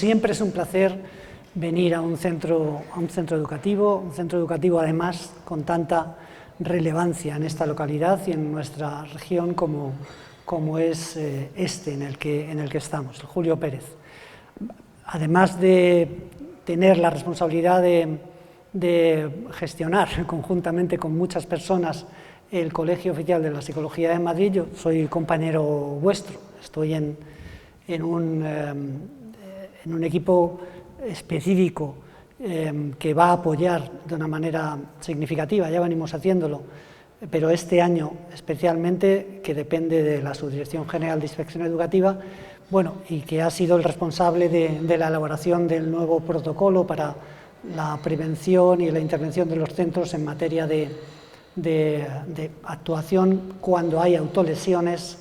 Siempre es un placer venir a un centro educativo además con tanta relevancia en esta localidad y en nuestra región como es este en el que estamos, el Julio Pérez. Además de tener la responsabilidad de gestionar conjuntamente con muchas personas el Colegio Oficial de la Psicología de Madrid, yo soy compañero vuestro, estoy en un equipo específico que va a apoyar de una manera significativa, ya venimos haciéndolo, pero este año especialmente, que depende de la Subdirección General de Inspección Educativa, bueno, y que ha sido el responsable de la elaboración del nuevo protocolo para la prevención y la intervención de los centros en materia de actuación cuando hay autolesiones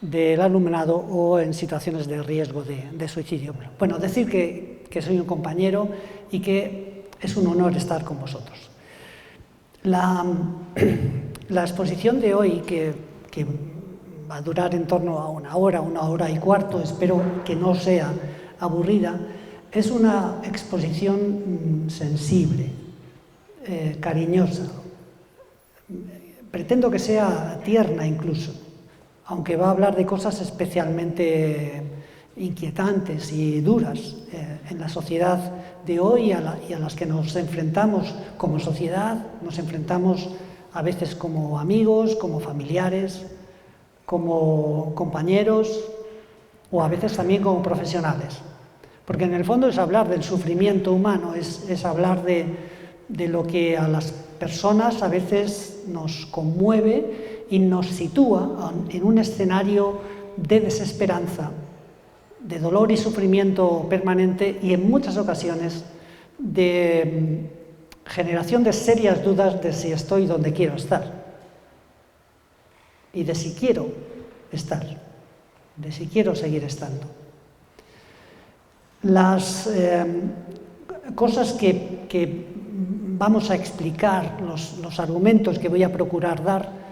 del alumnado o en situaciones de riesgo de suicidio. Bueno, decir que soy un compañero y que es un honor estar con vosotros. La exposición de hoy, que va a durar en torno a una hora y cuarto, espero que no sea aburrida, es una exposición sensible, cariñosa. Pretendo que sea tierna incluso, aunque va a hablar de cosas especialmente inquietantes y duras en la sociedad de hoy y a las que nos enfrentamos como sociedad, nos enfrentamos a veces como amigos, como familiares, como compañeros o a veces también como profesionales. Porque en el fondo es hablar del sufrimiento humano, es hablar de lo que a las personas a veces nos conmueve y nos sitúa en un escenario de desesperanza, de dolor y sufrimiento permanente y en muchas ocasiones de generación de serias dudas de si estoy donde quiero estar y de si quiero estar, de si quiero seguir estando. Las cosas que vamos a explicar, los argumentos que voy a procurar dar,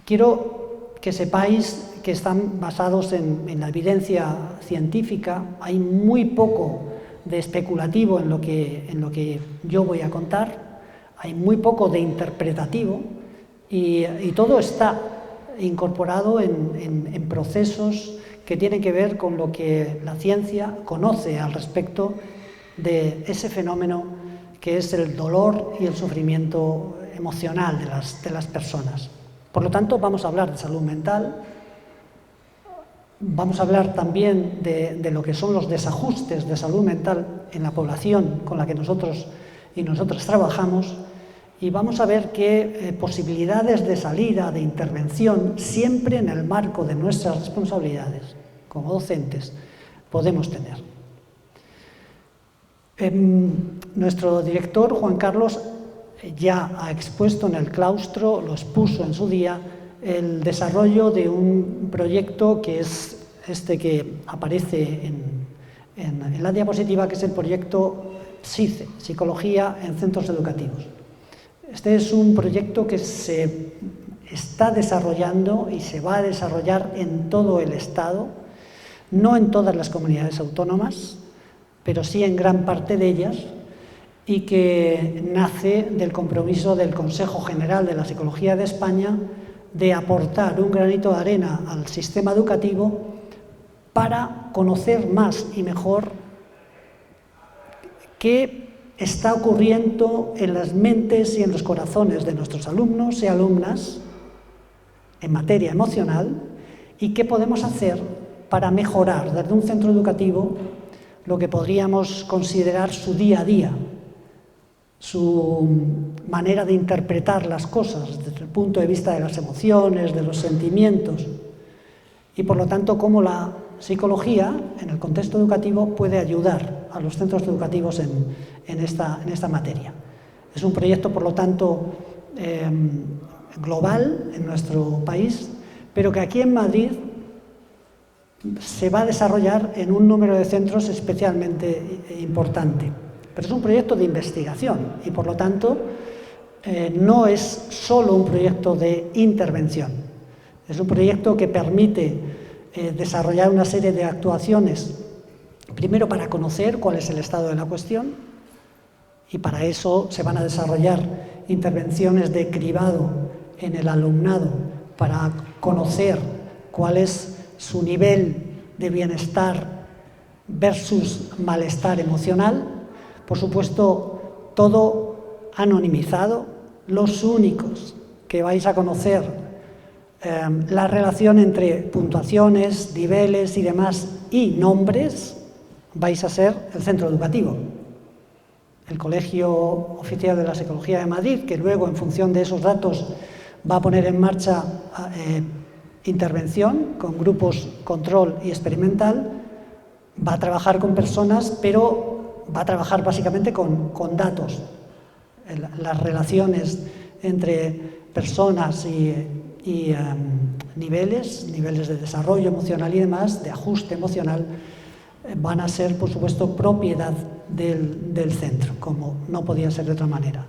quiero que sepáis que están basados en la evidencia científica. Hay muy poco de especulativo en lo que yo voy a contar, hay muy poco de interpretativo y todo está incorporado en procesos que tienen que ver con lo que la ciencia conoce al respecto de ese fenómeno que es el dolor y el sufrimiento emocional de las personas. Por lo tanto, vamos a hablar de salud mental, vamos a hablar también de lo que son los desajustes de salud mental en la población con la que nosotros y nosotras trabajamos y vamos a ver qué posibilidades de salida, de intervención, siempre en el marco de nuestras responsabilidades como docentes, podemos tener. Nuestro director, Juan Carlos, ya ha expuesto en el claustro, lo expuso en su día, el desarrollo de un proyecto que es este que aparece en la diapositiva, que es el proyecto SICE, Psicología en Centros Educativos. Este es un proyecto que se está desarrollando y se va a desarrollar en todo el Estado, no en todas las comunidades autónomas, pero sí en gran parte de ellas, y que nace del compromiso del Consejo General de la Psicología de España de aportar un granito de arena al sistema educativo para conocer más y mejor qué está ocurriendo en las mentes y en los corazones de nuestros alumnos y alumnas en materia emocional y qué podemos hacer para mejorar desde un centro educativo lo que podríamos considerar su día a día, su manera de interpretar las cosas desde el punto de vista de las emociones, de los sentimientos y por lo tanto cómo la psicología en el contexto educativo puede ayudar a los centros educativos en esta materia. Es un proyecto por lo tanto global en nuestro país, pero que aquí en Madrid se va a desarrollar en un número de centros especialmente importante. Pero es un proyecto de investigación y, por lo tanto, no es solo un proyecto de intervención. Es un proyecto que permite desarrollar una serie de actuaciones Primero, para conocer cuál es el estado de la cuestión, y para eso se van a desarrollar intervenciones de cribado en el alumnado para conocer cuál es su nivel de bienestar versus malestar emocional. Por supuesto, todo anonimizado. Los únicos que vais a conocer la relación entre puntuaciones, niveles y demás y nombres vais a ser el centro educativo. El Colegio Oficial de la Psicología de Madrid, que luego, en función de esos datos, va a poner en marcha intervención con grupos control y experimental, va a trabajar con personas, pero va a trabajar básicamente con datos. Las relaciones entre personas y niveles de desarrollo emocional y demás, de ajuste emocional, van a ser, por supuesto, propiedad del centro, como no podía ser de otra manera.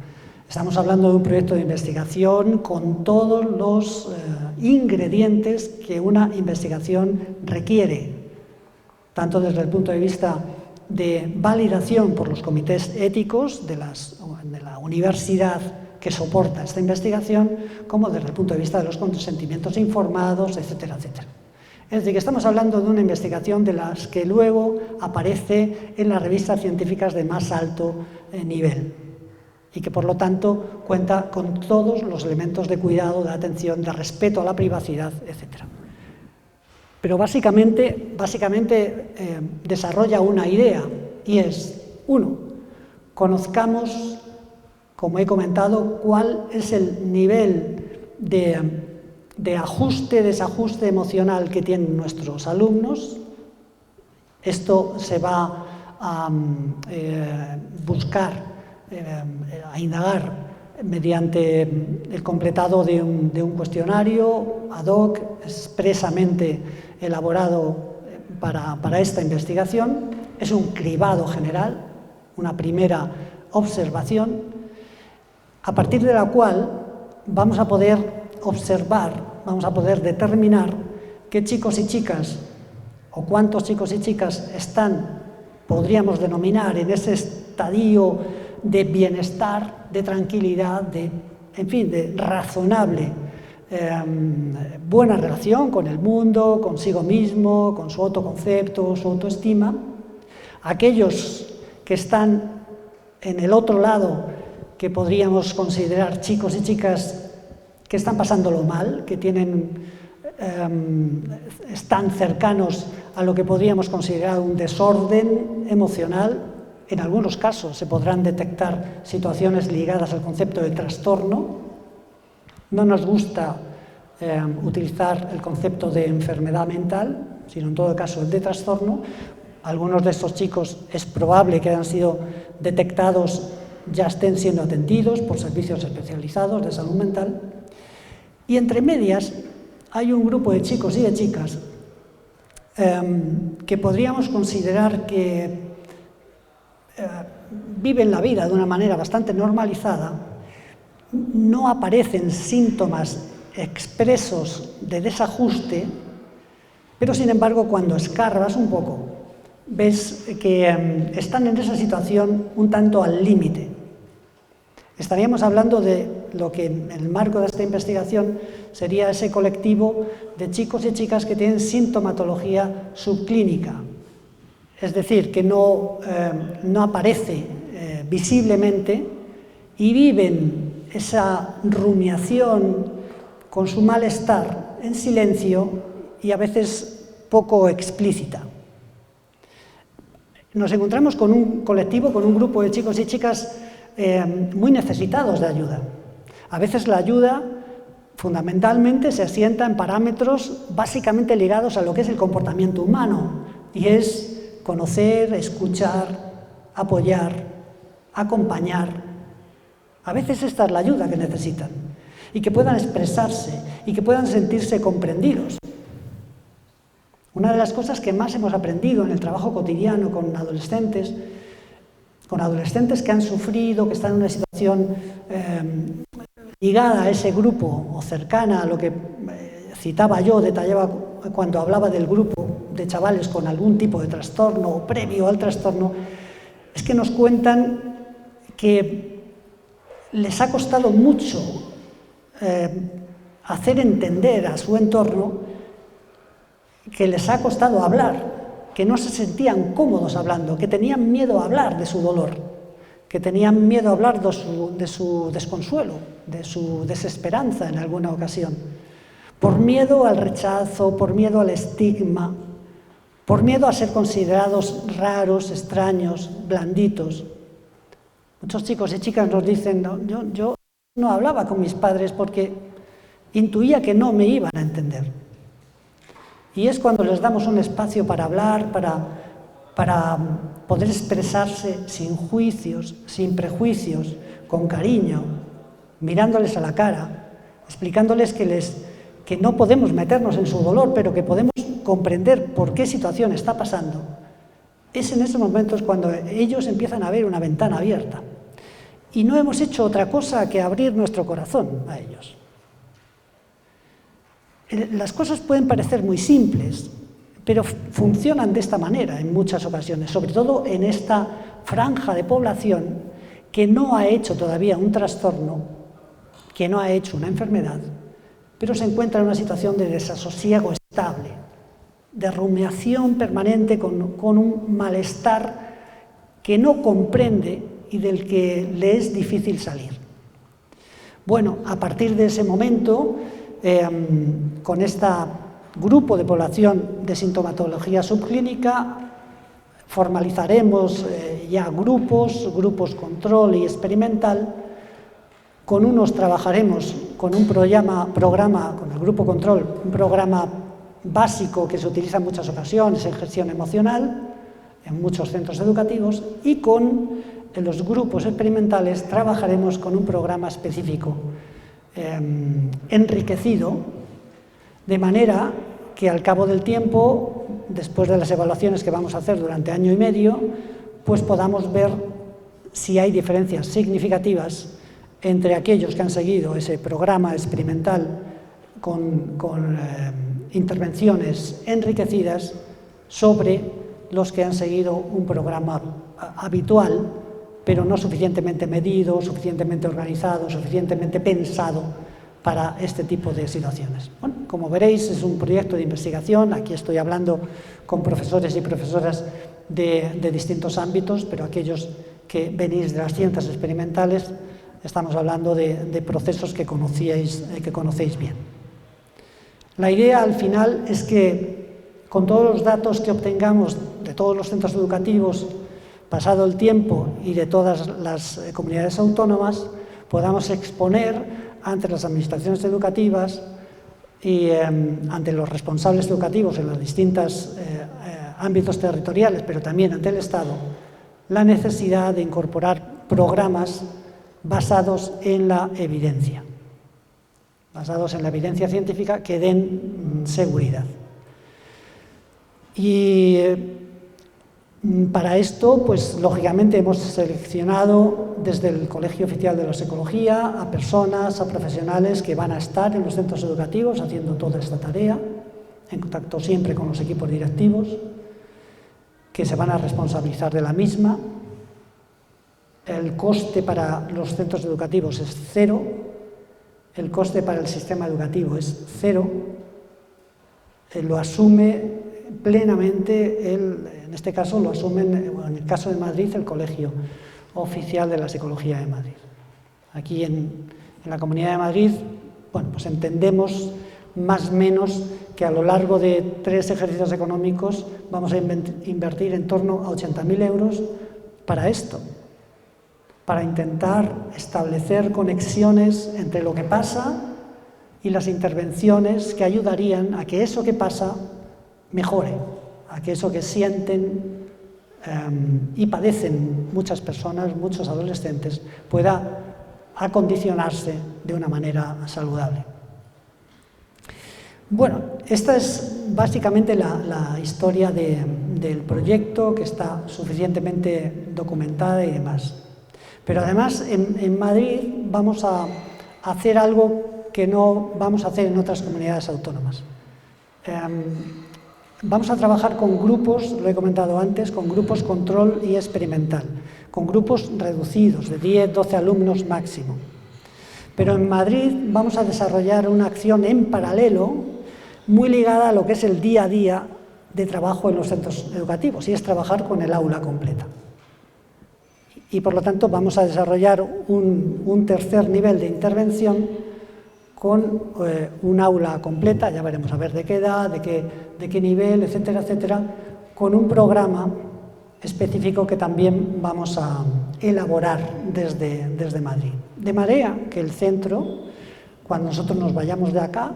Estamos hablando de un proyecto de investigación con todos los ingredientes que una investigación requiere, tanto desde el punto de vista de validación por los comités éticos de la universidad que soporta esta investigación, como desde el punto de vista de los consentimientos informados, etcétera, etcétera. Es decir, que estamos hablando de una investigación de las que luego aparece en las revistas científicas de más alto nivel y que, por lo tanto, cuenta con todos los elementos de cuidado, de atención, de respeto a la privacidad, etcétera. Pero básicamente desarrolla una idea, y es, uno, conozcamos, como he comentado, cuál es el nivel de ajuste, desajuste emocional que tienen nuestros alumnos. Esto se va a buscar, a indagar mediante el completado de un cuestionario ad hoc, expresamente elaborado para esta investigación. Es un cribado general, una primera observación, a partir de la cual vamos a poder observar, vamos a poder determinar qué chicos y chicas o cuántos chicos y chicas están, podríamos denominar, en ese estadio de bienestar, de tranquilidad, en fin, de razonable buena relación con el mundo, consigo mismo, con su autoconcepto, su autoestima. Aquellos que están en el otro lado, que podríamos considerar chicos y chicas que están pasándolo mal, que están cercanos a lo que podríamos considerar un desorden emocional. En algunos casos se podrán detectar situaciones ligadas al concepto de trastorno. No nos gusta utilizar el concepto de enfermedad mental, sino en todo caso el de trastorno. Algunos de estos chicos es probable que hayan sido detectados, ya estén siendo atendidos por servicios especializados de salud mental. Y entre medias hay un grupo de chicos y de chicas que podríamos considerar que viven la vida de una manera bastante normalizada. No aparecen síntomas expresos de desajuste, pero sin embargo cuando escarbas un poco ves que están en esa situación un tanto al límite. Estaríamos hablando de lo que en el marco de esta investigación sería ese colectivo de chicos y chicas que tienen sintomatología subclínica, es decir, que no aparece visiblemente y viven esa rumiación con su malestar en silencio y a veces poco explícita. Nos encontramos con un colectivo, con un grupo de chicos y chicas muy necesitados de ayuda. A veces la ayuda fundamentalmente se asienta en parámetros básicamente ligados a lo que es el comportamiento humano, y es conocer, escuchar, apoyar, acompañar. A veces esta es la ayuda que necesitan, y que puedan expresarse y que puedan sentirse comprendidos. Una de las cosas que más hemos aprendido en el trabajo cotidiano con adolescentes que han sufrido, que están en una situación ligada a ese grupo o cercana a lo que citaba yo, detallaba cuando hablaba del grupo de chavales con algún tipo de trastorno o previo al trastorno, es que nos cuentan que les ha costado mucho hacer entender a su entorno, que les ha costado hablar, que no se sentían cómodos hablando, que tenían miedo a hablar de su dolor, que tenían miedo a hablar de su desconsuelo, de su desesperanza en alguna ocasión, por miedo al rechazo, por miedo al estigma, por miedo a ser considerados raros, extraños, blanditos. Muchos chicos y chicas nos dicen, no, yo no hablaba con mis padres porque intuía que no me iban a entender. Y es cuando les damos un espacio para hablar, para poder expresarse sin juicios, sin prejuicios, con cariño, mirándoles a la cara, explicándoles que no podemos meternos en su dolor, pero que podemos comprender por qué situación está pasando. Es en esos momentos cuando ellos empiezan a ver una ventana abierta. Y no hemos hecho otra cosa que abrir nuestro corazón a ellos. Las cosas pueden parecer muy simples, pero funcionan de esta manera en muchas ocasiones, sobre todo en esta franja de población que no ha hecho todavía un trastorno, que no ha hecho una enfermedad, pero se encuentra en una situación de desasosiego estable, de rumiación permanente con un malestar que no comprende y del que le es difícil salir. Bueno, a partir de ese momento, con este grupo de población de sintomatología subclínica, formalizaremos ya grupos control y experimental. Con unos trabajaremos con un programa, con el grupo control, un programa básico que se utiliza en muchas ocasiones en gestión emocional, en muchos centros educativos, y en los grupos experimentales trabajaremos con un programa específico enriquecido, de manera que al cabo del tiempo, después de las evaluaciones que vamos a hacer durante año y medio, pues podamos ver si hay diferencias significativas entre aquellos que han seguido ese programa experimental con intervenciones enriquecidas sobre los que han seguido un programa habitual, pero no suficientemente medido, suficientemente organizado, suficientemente pensado para este tipo de situaciones. Bueno, como veréis, es un proyecto de investigación. Aquí estoy hablando con profesores y profesoras de distintos ámbitos, pero aquellos que venís de las ciencias experimentales, estamos hablando de procesos que conocéis bien. La idea al final es que con todos los datos que obtengamos de todos los centros educativos, pasado el tiempo, y de todas las comunidades autónomas, podamos exponer ante las administraciones educativas y ante los responsables educativos en los distintos ámbitos territoriales, pero también ante el Estado, la necesidad de incorporar programas basados en la evidencia científica que den seguridad. Y para esto, pues lógicamente hemos seleccionado desde el Colegio Oficial de la Psicología a personas, a profesionales que van a estar en los centros educativos haciendo toda esta tarea, en contacto siempre con los equipos directivos, que se van a responsabilizar de la misma. El coste para los centros educativos es cero, el coste para el sistema educativo es cero, lo asume plenamente, en este caso lo asumen, en el caso de Madrid, el Colegio Oficial de la Psicología de Madrid. Aquí en la Comunidad de Madrid, bueno, pues entendemos más o menos que a lo largo de 3 ejercicios económicos vamos a invertir en torno a 80.000 euros para esto, para intentar establecer conexiones entre lo que pasa y las intervenciones que ayudarían a que eso que pasa mejore, a que eso que sienten y padecen muchas personas, muchos adolescentes, pueda acondicionarse de una manera saludable. Bueno, esta es básicamente la historia del proyecto, que está suficientemente documentada y demás. Pero además en Madrid vamos a hacer algo que no vamos a hacer en otras comunidades autónomas. Vamos a trabajar con grupos, lo he comentado antes, con grupos control y experimental, con grupos reducidos, de 10, 12 alumnos máximo. Pero en Madrid vamos a desarrollar una acción en paralelo muy ligada a lo que es el día a día de trabajo en los centros educativos, y es trabajar con el aula completa. Y por lo tanto vamos a desarrollar un tercer nivel de intervención con un aula completa, ya veremos a ver de qué edad, de qué nivel, etcétera, etcétera, con un programa específico que también vamos a elaborar desde Madrid. De manera que el centro, cuando nosotros nos vayamos de acá,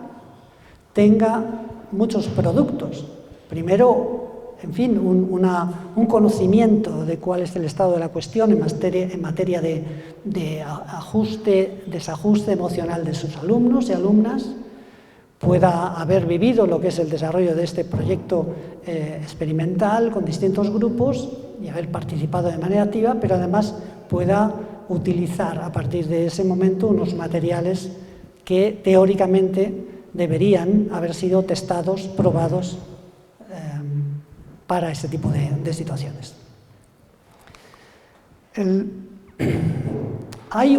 tenga muchos productos. Primero, en fin, un conocimiento de cuál es el estado de la cuestión en materia de ajuste, desajuste emocional de sus alumnos y alumnas, pueda haber vivido lo que es el desarrollo de este proyecto experimental con distintos grupos y haber participado de manera activa, pero además pueda utilizar a partir de ese momento unos materiales que teóricamente deberían haber sido testados, probados para este tipo de situaciones. Hay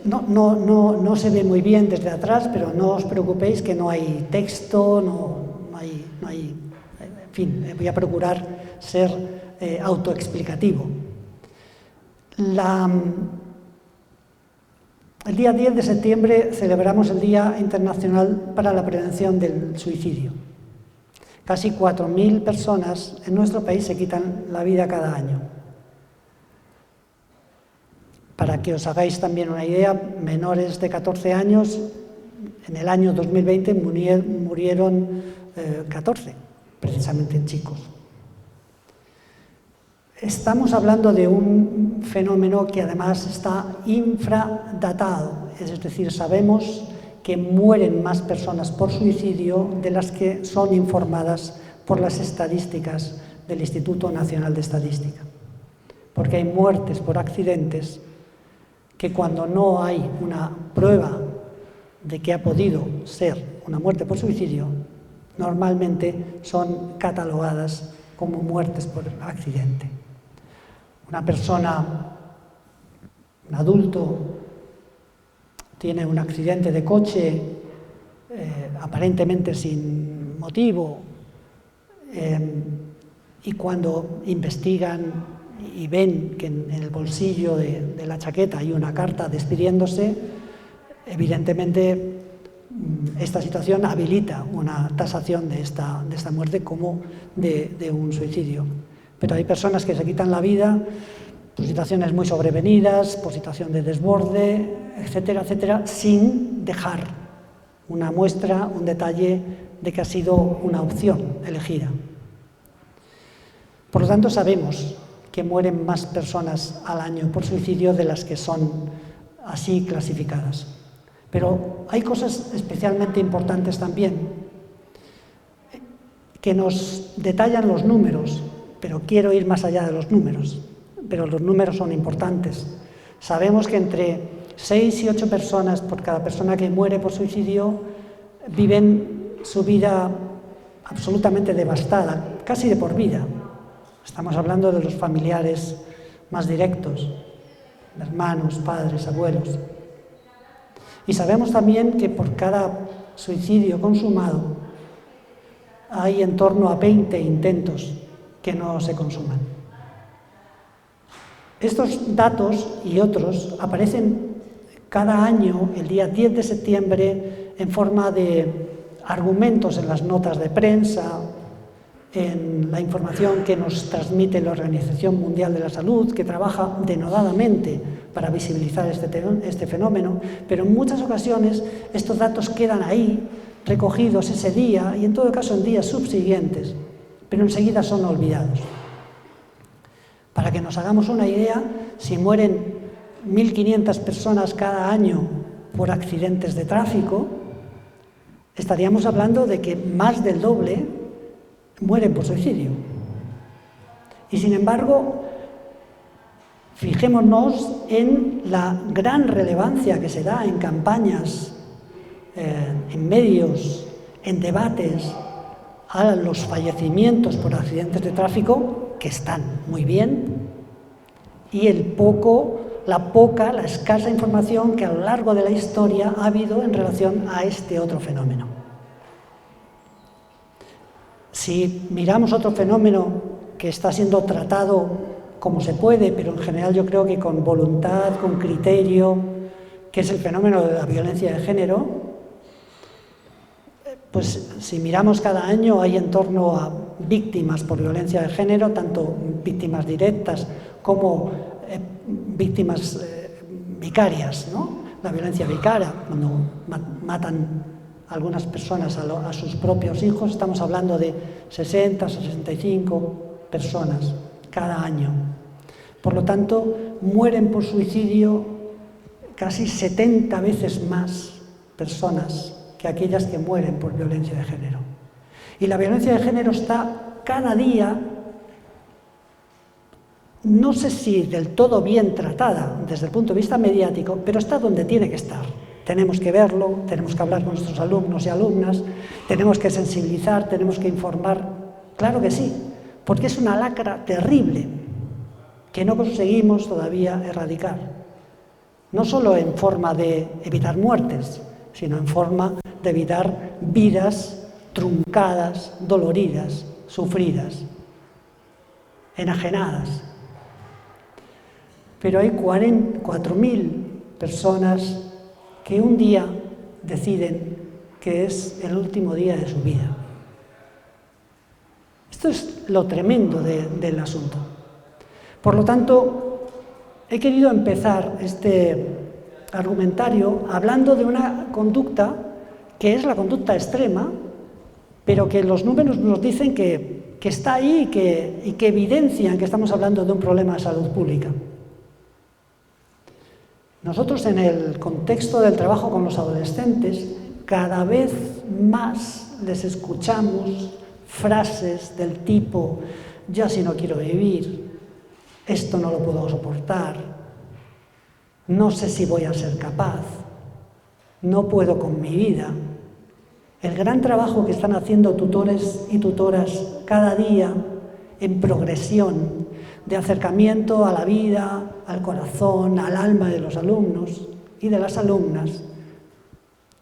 no se ve muy bien desde atrás, pero no os preocupéis que no hay texto, no hay en fin, voy a procurar ser autoexplicativo. El día 10 de septiembre celebramos el Día Internacional para la Prevención del Suicidio. Casi 4.000 personas en nuestro país se quitan la vida cada año. Para que os hagáis también una idea, menores de 14 años, en el año 2020 murieron 14, precisamente chicos. Estamos hablando de un fenómeno que además está infradatado, es decir, sabemos que mueren más personas por suicidio de las que son informadas por las estadísticas del Instituto Nacional de Estadística. Porque hay muertes por accidentes que cuando no hay una prueba de que ha podido ser una muerte por suicidio, normalmente son catalogadas como muertes por accidente. Una persona, un adulto, tiene un accidente de coche aparentemente sin motivo y cuando investigan y ven que en el bolsillo de la chaqueta hay una carta despidiéndose, evidentemente esta situación habilita una tasación de esta muerte como de un suicidio. Pero hay personas que se quitan la vida por situaciones muy sobrevenidas, por situación de desborde, etcétera, etcétera, sin dejar una muestra, un detalle de que ha sido una opción elegida. Por lo tanto, sabemos que mueren más personas al año por suicidio de las que son así clasificadas. Pero hay cosas especialmente importantes también que nos detallan los números, pero quiero ir más allá de los números, pero los números son importantes. Sabemos que entre 6 y 8 personas por cada persona que muere por suicidio viven su vida absolutamente devastada, casi de por vida. Estamos hablando de los familiares más directos, hermanos, padres, abuelos. Y sabemos también que por cada suicidio consumado hay en torno a 20 intentos que no se consuman. Estos datos y otros aparecen cada año, el día 10 de septiembre, en forma de argumentos en las notas de prensa, en la información que nos transmite la Organización Mundial de la Salud, que trabaja denodadamente para visibilizar este fenómeno, pero en muchas ocasiones estos datos quedan ahí, recogidos ese día y en todo caso en días subsiguientes, pero enseguida son olvidados. Para que nos hagamos una idea, si mueren 1.500 personas cada año por accidentes de tráfico, estaríamos hablando de que más del doble mueren por suicidio. Y sin embargo, fijémonos en la gran relevancia que se da en campañas, en medios, en debates a los fallecimientos por accidentes de tráfico, que están muy bien, y la escasa información que a lo largo de la historia ha habido en relación a este otro fenómeno. Si miramos otro fenómeno que está siendo tratado como se puede, pero en general yo creo que con voluntad, con criterio, que es el fenómeno de la violencia de género, pues si miramos cada año hay en torno a víctimas por violencia de género, tanto víctimas directas como víctimas vicarias, ¿no? La violencia vicaria, cuando matan algunas personas a sus propios hijos, estamos hablando de 60, 65 personas cada año. Por lo tanto, mueren por suicidio casi 70 veces más personas que aquellas que mueren por violencia de género. Y la violencia de género está cada día, no sé si del todo bien tratada desde el punto de vista mediático, pero está donde tiene que estar. Tenemos que verlo, tenemos que hablar con nuestros alumnos y alumnas, tenemos que sensibilizar, tenemos que informar. Claro que sí, porque es una lacra terrible que no conseguimos todavía erradicar. No solo en forma de evitar muertes, sino en forma de evitar vidas truncadas, doloridas, sufridas, enajenadas. Pero hay 4.000 personas que un día deciden que es el último día de su vida. Esto es lo tremendo del asunto. Por lo tanto, he querido empezar este argumentario hablando de una conducta que es la conducta extrema, pero que los números nos dicen que está ahí y que evidencian que estamos hablando de un problema de salud pública. Nosotros, en el contexto del trabajo con los adolescentes, cada vez más les escuchamos frases del tipo: yo así no quiero vivir, esto no lo puedo soportar, no sé si voy a ser capaz, no puedo con mi vida. El gran trabajo que están haciendo tutores y tutoras cada día en progresión de acercamiento a la vida, al corazón, al alma de los alumnos y de las alumnas,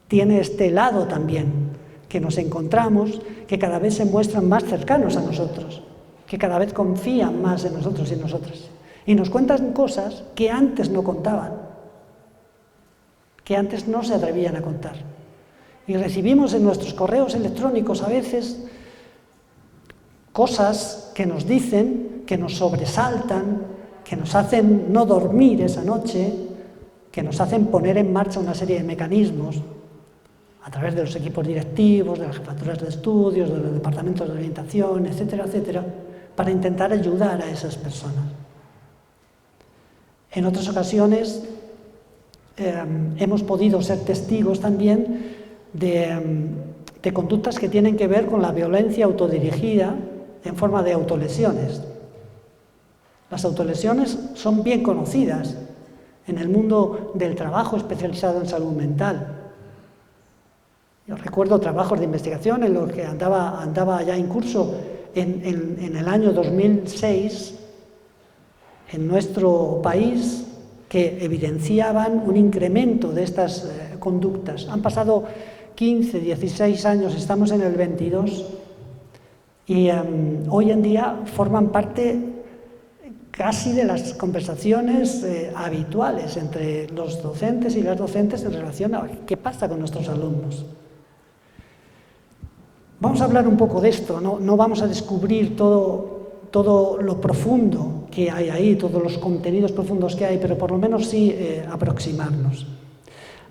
tiene este lado también, que nos encontramos, que cada vez se muestran más cercanos a nosotros, que cada vez confían más en nosotros y en nosotras. Y nos cuentan cosas que antes no contaban, que antes no se atrevían a contar. Y recibimos en nuestros correos electrónicos a veces cosas que nos dicen, que nos sobresaltan, que nos hacen no dormir esa noche, que nos hacen poner en marcha una serie de mecanismos a través de los equipos directivos, de las jefaturas de estudios, de los departamentos de orientación, etcétera, etcétera, para intentar ayudar a esas personas. En otras ocasiones hemos podido ser testigos también de conductas que tienen que ver con la violencia autodirigida en forma de autolesiones. Las autolesiones son bien conocidas en el mundo del trabajo especializado en salud mental. Yo recuerdo trabajos de investigación en los que andaba ya en curso en el año 2006 en nuestro país, que evidenciaban un incremento de estas conductas. Han pasado 15, 16 años, estamos en el 22, y hoy en día forman parte casi de las conversaciones habituales entre los docentes y las docentes en relación a qué pasa con nuestros alumnos. Vamos a hablar un poco de esto, no vamos a descubrir todo lo profundo que hay ahí, todos los contenidos profundos que hay, pero por lo menos sí aproximarnos.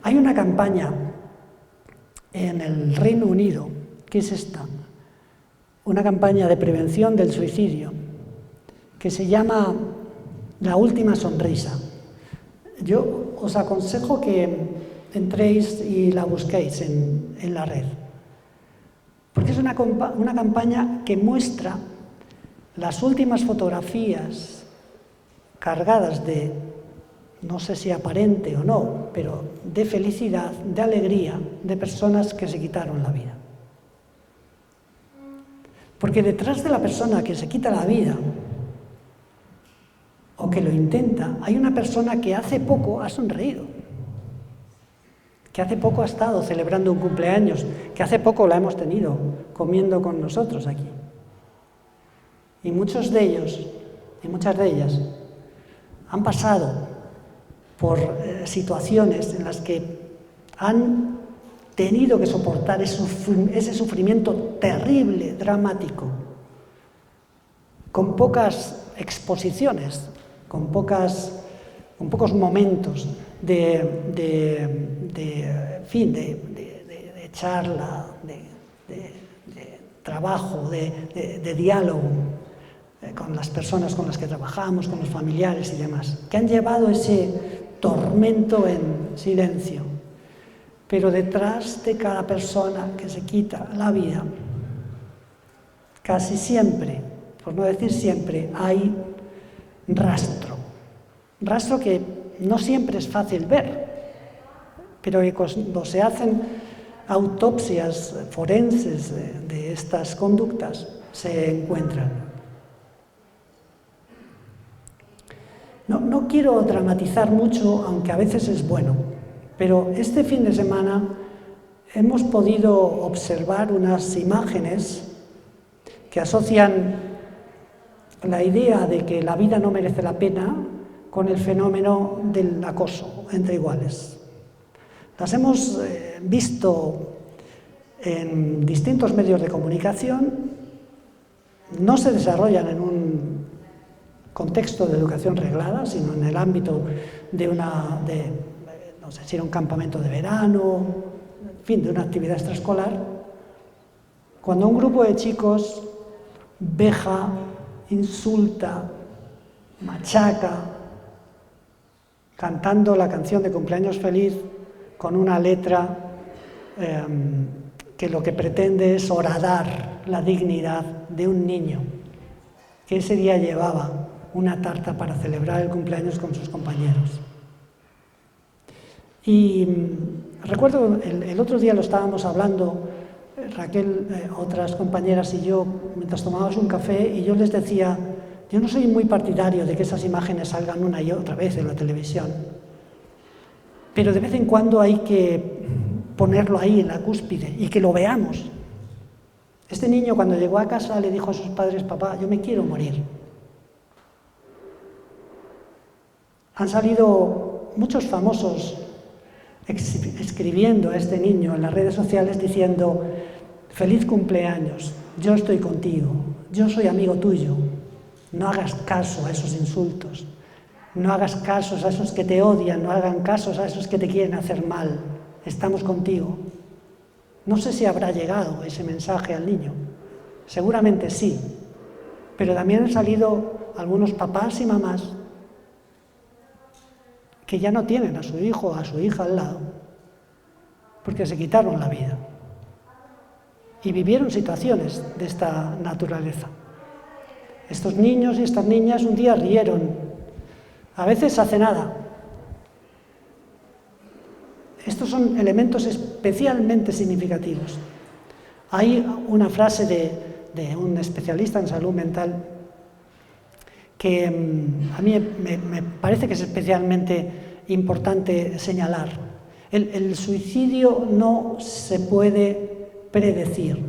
Hay una campaña en el Reino Unido, que es esta, una campaña de prevención del suicidio, que se llama La Última Sonrisa. Yo os aconsejo que entréis y la busquéis en la red, porque es una campaña que muestra las últimas fotografías cargadas de, no sé si aparente o no, pero de felicidad, de alegría, de personas que se quitaron la vida. Porque detrás de la persona que se quita la vida o que lo intenta, hay una persona que hace poco ha sonreído, que hace poco ha estado celebrando un cumpleaños, que hace poco la hemos tenido comiendo con nosotros aquí. Y muchos de ellos y muchas de ellas han pasado por situaciones en las que han tenido que soportar ese sufrimiento terrible, dramático, con pocas exposiciones, con pocos momentos de charla, de trabajo, de diálogo con las personas con las que trabajamos, con los familiares y demás, que han llevado ese tormento en silencio. Pero detrás de cada persona que se quita la vida, casi siempre, por no decir siempre, hay rastro. Rastro que no siempre es fácil ver, pero que cuando se hacen autopsias forenses de estas conductas, se encuentran. No quiero dramatizar mucho, aunque a veces es bueno, pero este fin de semana hemos podido observar unas imágenes que asocian la idea de que la vida no merece la pena con el fenómeno del acoso entre iguales. Las hemos visto en distintos medios de comunicación, no se desarrollan en un contexto de educación reglada, sino en el ámbito no sé si era un campamento de verano, en fin, de una actividad extraescolar, cuando un grupo de chicos veja, insulta, machaca, cantando la canción de Cumpleaños Feliz con una letra que lo que pretende es horadar la dignidad de un niño que ese día llevaba una tarta para celebrar el cumpleaños con sus compañeros. Y recuerdo, el otro día lo estábamos hablando, Raquel, otras compañeras y yo, mientras tomábamos un café, y yo les decía, yo no soy muy partidario de que esas imágenes salgan una y otra vez en la televisión, pero de vez en cuando hay que ponerlo ahí en la cúspide y que lo veamos. Este niño, cuando llegó a casa, le dijo a sus padres, papá, yo me quiero morir. Han salido muchos famosos escribiendo a este niño en las redes sociales diciendo, feliz cumpleaños, yo estoy contigo, yo soy amigo tuyo, no hagas caso a esos insultos, no hagas caso a esos que te odian, no hagan caso a esos que te quieren hacer mal, estamos contigo. No sé si habrá llegado ese mensaje al niño, seguramente sí, pero también han salido algunos papás y mamás que ya no tienen a su hijo o a su hija al lado, porque se quitaron la vida y vivieron situaciones de esta naturaleza. Estos niños y estas niñas un día rieron, a veces hace nada. Estos son elementos especialmente significativos. Hay una frase de un especialista en salud mental que a mí me parece que es especialmente importante señalar. El suicidio no se puede predecir,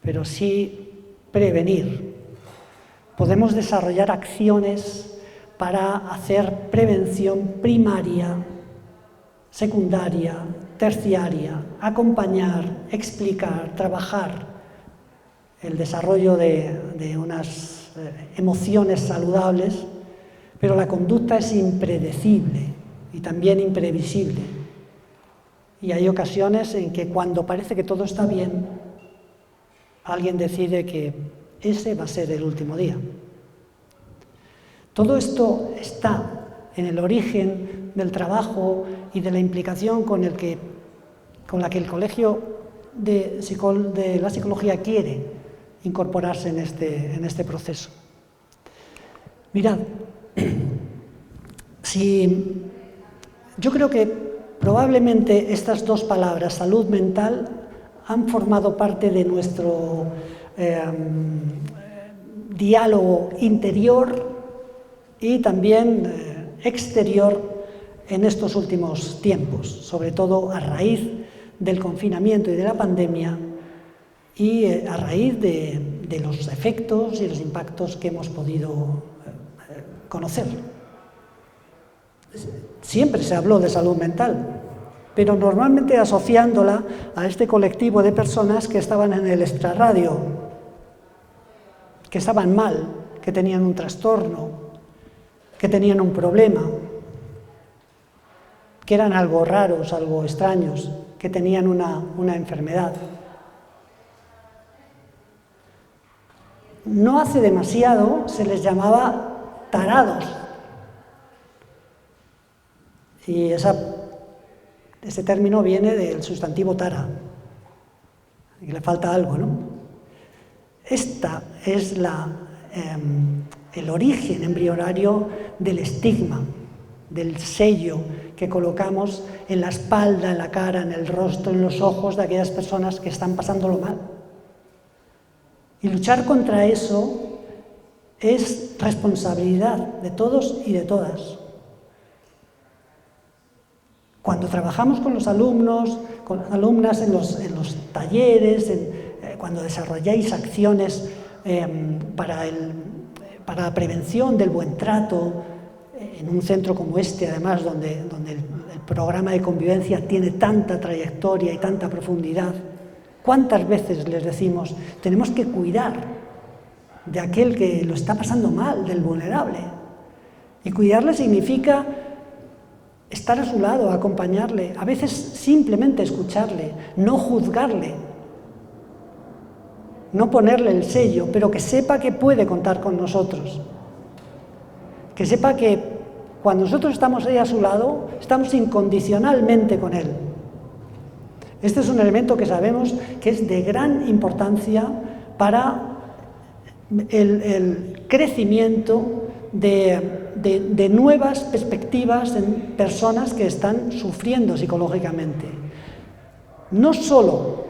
pero sí prevenir. Podemos desarrollar acciones para hacer prevención primaria, secundaria, terciaria, acompañar, explicar, trabajar el desarrollo de unas emociones saludables, pero la conducta es impredecible y también imprevisible. Y hay ocasiones en que cuando parece que todo está bien, alguien decide que ese va a ser el último día. Todo esto está en el origen del trabajo y de la implicación con la que el Colegio de la Psicología quiere incorporarse en este proceso. Mirad, yo creo que probablemente estas dos palabras, salud mental, han formado parte de nuestro diálogo interior y también exterior en estos últimos tiempos, sobre todo a raíz del confinamiento y de la pandemia y a raíz de los efectos y los impactos que hemos podido conocer. Siempre se habló de salud mental, pero normalmente asociándola a este colectivo de personas que estaban en el extrarradio, que estaban mal, que tenían un trastorno, que tenían un problema, que eran algo raros, algo extraños, que tenían una enfermedad. No hace demasiado se les llamaba tarados. Y ese término viene del sustantivo tara, y le falta algo, ¿no? Esta es el origen embrionario del estigma, del sello que colocamos en la espalda, en la cara, en el rostro, en los ojos de aquellas personas que están pasándolo mal. Y luchar contra eso es responsabilidad de todos y de todas. Cuando trabajamos con los alumnos, con las alumnas en los talleres, cuando desarrolláis acciones para la prevención del buen trato, en un centro como este, además, donde el programa de convivencia tiene tanta trayectoria y tanta profundidad, ¿cuántas veces les decimos, tenemos que cuidar de aquel que lo está pasando mal, del vulnerable? Y cuidarle significa estar a su lado, acompañarle, a veces simplemente escucharle, no juzgarle, no ponerle el sello, pero que sepa que puede contar con nosotros. Que sepa que cuando nosotros estamos ahí a su lado, estamos incondicionalmente con él. Este es un elemento que sabemos que es de gran importancia para el crecimiento de nuevas perspectivas en personas que están sufriendo psicológicamente. No solo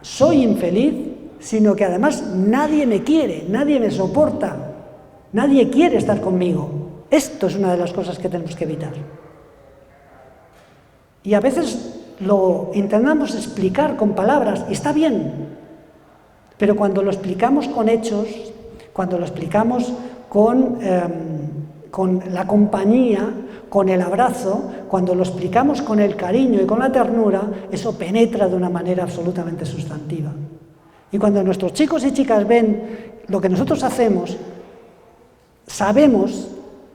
soy infeliz, sino que además nadie me quiere, nadie me soporta, nadie quiere estar conmigo. Esto es una de las cosas que tenemos que evitar. Y a veces lo intentamos explicar con palabras, y está bien, pero cuando lo explicamos con hechos, cuando lo explicamos con la compañía, con el abrazo, cuando lo explicamos con el cariño y con la ternura, eso penetra de una manera absolutamente sustantiva. Y cuando nuestros chicos y chicas ven lo que nosotros hacemos, sabemos,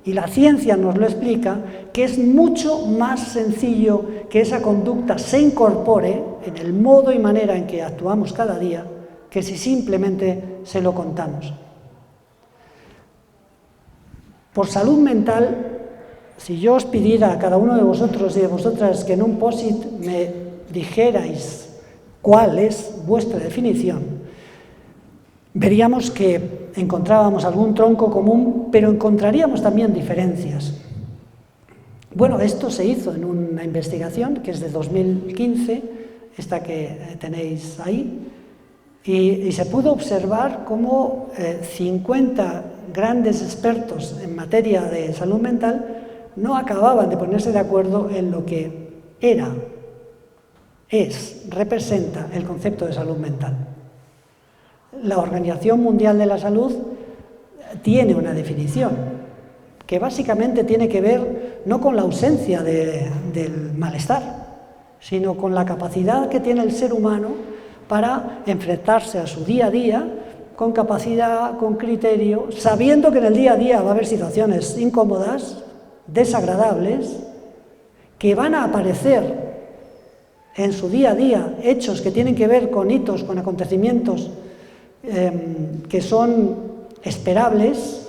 y la ciencia nos lo explica, que es mucho más sencillo que esa conducta se incorpore en el modo y manera en que actuamos cada día, que si simplemente se lo contamos. Por salud mental, si yo os pidiera a cada uno de vosotros y de vosotras que en un post-it me dijerais cuál es vuestra definición, veríamos que encontrábamos algún tronco común, pero encontraríamos también diferencias. Bueno, esto se hizo en una investigación que es de 2015, esta que tenéis ahí, y se pudo observar cómo 50 grandes expertos en materia de salud mental no acababan de ponerse de acuerdo en lo que representa el concepto de salud mental. La Organización Mundial de la Salud tiene una definición que básicamente tiene que ver no con la ausencia del malestar, sino con la capacidad que tiene el ser humano para enfrentarse a su día a día con capacidad, con criterio, sabiendo que en el día a día va a haber situaciones incómodas, desagradables, que van a aparecer en su día a día hechos que tienen que ver con hitos, con acontecimientos que son esperables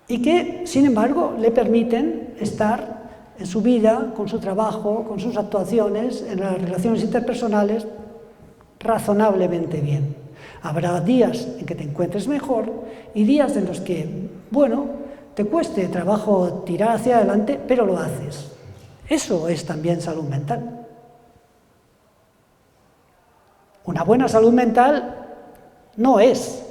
y que, sin embargo, le permiten estar en su vida, con su trabajo, con sus actuaciones, en las relaciones interpersonales, razonablemente bien. Habrá días en que te encuentres mejor y días en los que, bueno, te cueste trabajo tirar hacia adelante, pero lo haces. Eso es también salud mental. Una buena salud mental no es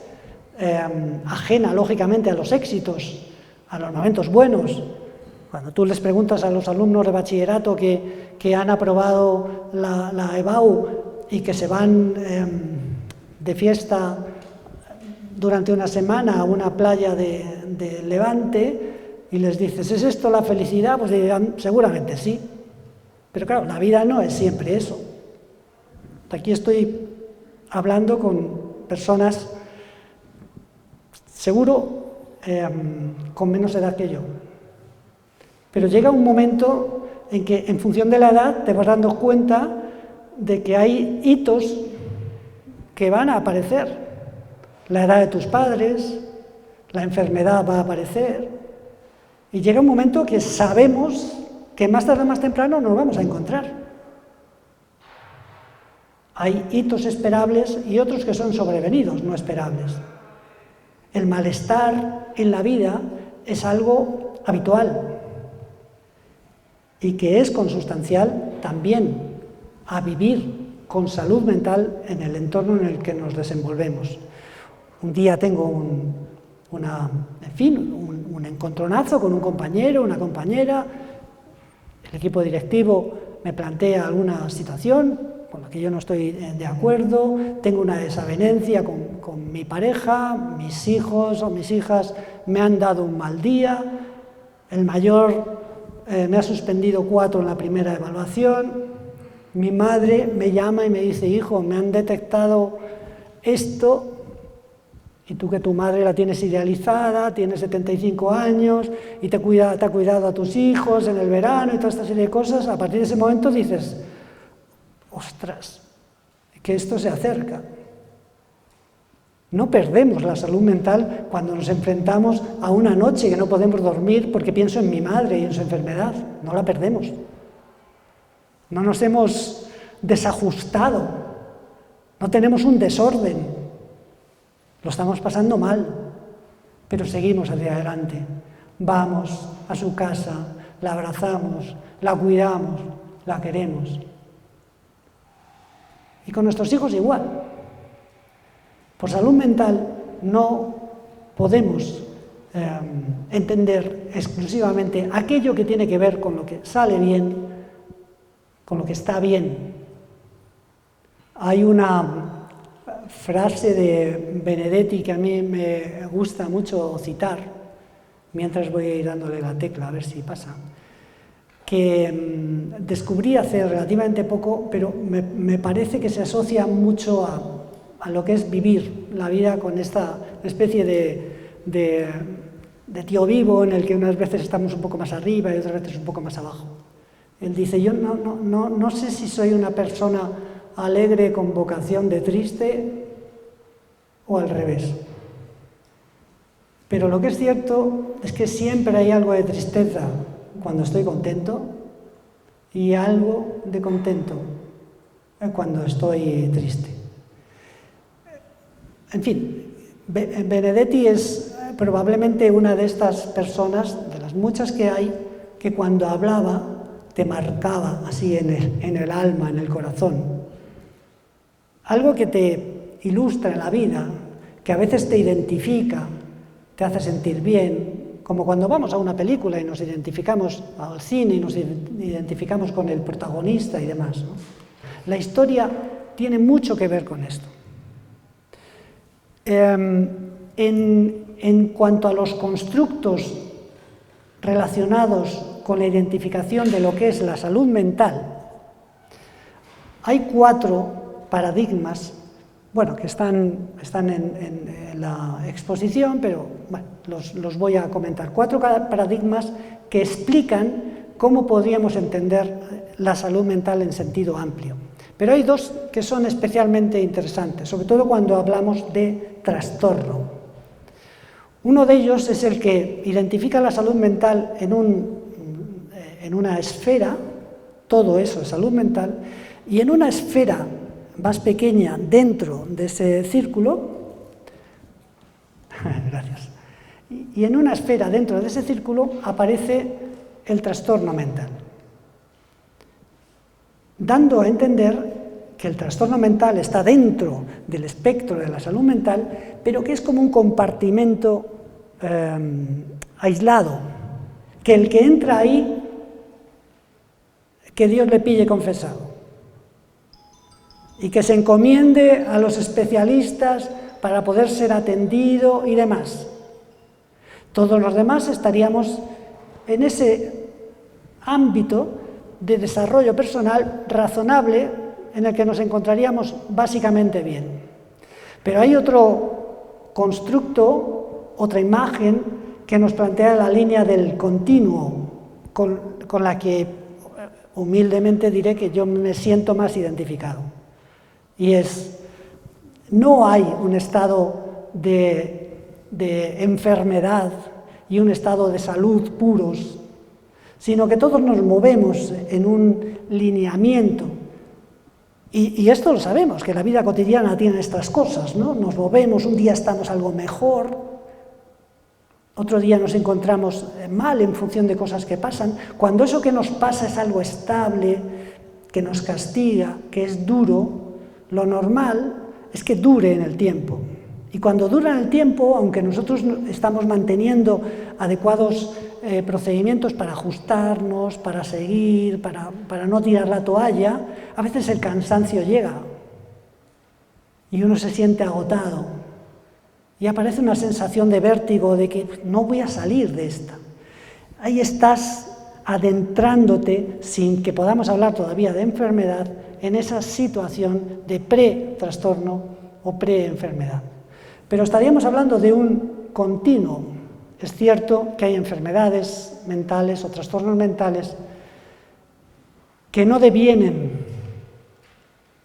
ajena, lógicamente, a los éxitos, a los momentos buenos. Cuando tú les preguntas a los alumnos de bachillerato que han aprobado la EBAU y que se van de fiesta durante una semana a una playa de Levante y les dices, ¿es esto la felicidad? Pues dirán, seguramente sí. Pero claro, la vida no es siempre eso. Aquí estoy hablando con personas, seguro, con menos edad que yo. Pero llega un momento en que, en función de la edad, te vas dando cuenta de que hay hitos que van a aparecer. La edad de tus padres, la enfermedad va a aparecer. Y llega un momento que sabemos que más tarde o más temprano nos vamos a encontrar. Hay hitos esperables y otros que son sobrevenidos, no esperables. El malestar en la vida es algo habitual y que es consustancial también a vivir con salud mental en el entorno en el que nos desenvolvemos. Un día tengo un encontronazo con un compañero, una compañera, el equipo directivo me plantea alguna situación con la que yo no estoy de acuerdo, tengo una desavenencia con mi pareja, mis hijos o mis hijas me han dado un mal día, el mayor me ha suspendido 4 en la primera evaluación, mi madre me llama y me dice, hijo, me han detectado esto, y tú que tu madre la tienes idealizada, tienes 75 años y te ha cuidado a tus hijos en el verano y toda esta serie de cosas, a partir de ese momento dices, ostras, que esto se acerca. No perdemos la salud mental cuando nos enfrentamos a una noche que no podemos dormir porque pienso en mi madre y en su enfermedad. No la perdemos. No nos hemos desajustado. No tenemos un desorden. Lo estamos pasando mal, pero seguimos hacia adelante. Vamos a su casa, la abrazamos, la cuidamos, la queremos. Y con nuestros hijos igual. Por salud mental no podemos entender exclusivamente aquello que tiene que ver con lo que sale bien, con lo que está bien. Hay una frase de Benedetti que a mí me gusta mucho citar, mientras voy a ir dándole la tecla a ver si pasa, que descubrí hace relativamente poco, pero me parece que se asocia mucho a lo que es vivir la vida con esta especie de tío vivo en el que unas veces estamos un poco más arriba y otras veces un poco más abajo. Él dice, yo no sé si soy una persona alegre con vocación de triste o al revés. Pero lo que es cierto es que siempre hay algo de tristeza cuando estoy contento y algo de contento cuando estoy triste. En fin, Benedetti es probablemente una de estas personas, de las muchas que hay, que cuando hablaba te marcaba así en el alma, en el corazón. Algo que te ilustra en la vida, que a veces te identifica, te hace sentir bien, como cuando vamos a una película y nos identificamos al cine y nos identificamos con el protagonista y demás, ¿no? La historia tiene mucho que ver con esto. En cuanto a los constructos relacionados con la identificación de lo que es la salud mental, hay 4 paradigmas, bueno, que están en la exposición, pero bueno, los voy a comentar. 4 paradigmas que explican cómo podríamos entender la salud mental en sentido amplio. Pero hay 2 que son especialmente interesantes, sobre todo cuando hablamos de trastorno. Uno de ellos es el que identifica la salud mental en una esfera, todo eso es salud mental, y en una esfera más pequeña dentro de ese círculo, gracias, y en una esfera dentro de ese círculo aparece el trastorno mental, dando a entender que el trastorno mental está dentro del espectro de la salud mental, pero que es como un compartimento aislado, que el que entra ahí, que Dios le pille confesado y que se encomiende a los especialistas para poder ser atendido y demás. Todos los demás estaríamos en ese ámbito de desarrollo personal razonable en el que nos encontraríamos básicamente bien. Pero hay otro constructo, otra imagen que nos plantea la línea del continuo, con la que humildemente diré que yo me siento más identificado. Y es, no hay un estado de enfermedad y un estado de salud puros, sino que todos nos movemos en un lineamiento. Y esto lo sabemos, que la vida cotidiana tiene estas cosas, ¿no? Nos movemos, un día estamos algo mejor, otro día nos encontramos mal en función de cosas que pasan. Cuando eso que nos pasa es algo estable, que nos castiga, que es duro, lo normal es que dure en el tiempo. Y cuando dura en el tiempo, aunque nosotros estamos manteniendo adecuados procedimientos para ajustarnos, para seguir, para no tirar la toalla, a veces el cansancio llega y uno se siente agotado. Y aparece una sensación de vértigo, de que no voy a salir de esta. Ahí estás adentrándote, sin que podamos hablar todavía de enfermedad, en esa situación de pre-trastorno o pre-enfermedad. Pero estaríamos hablando de un continuo. Es cierto que hay enfermedades mentales o trastornos mentales que no devienen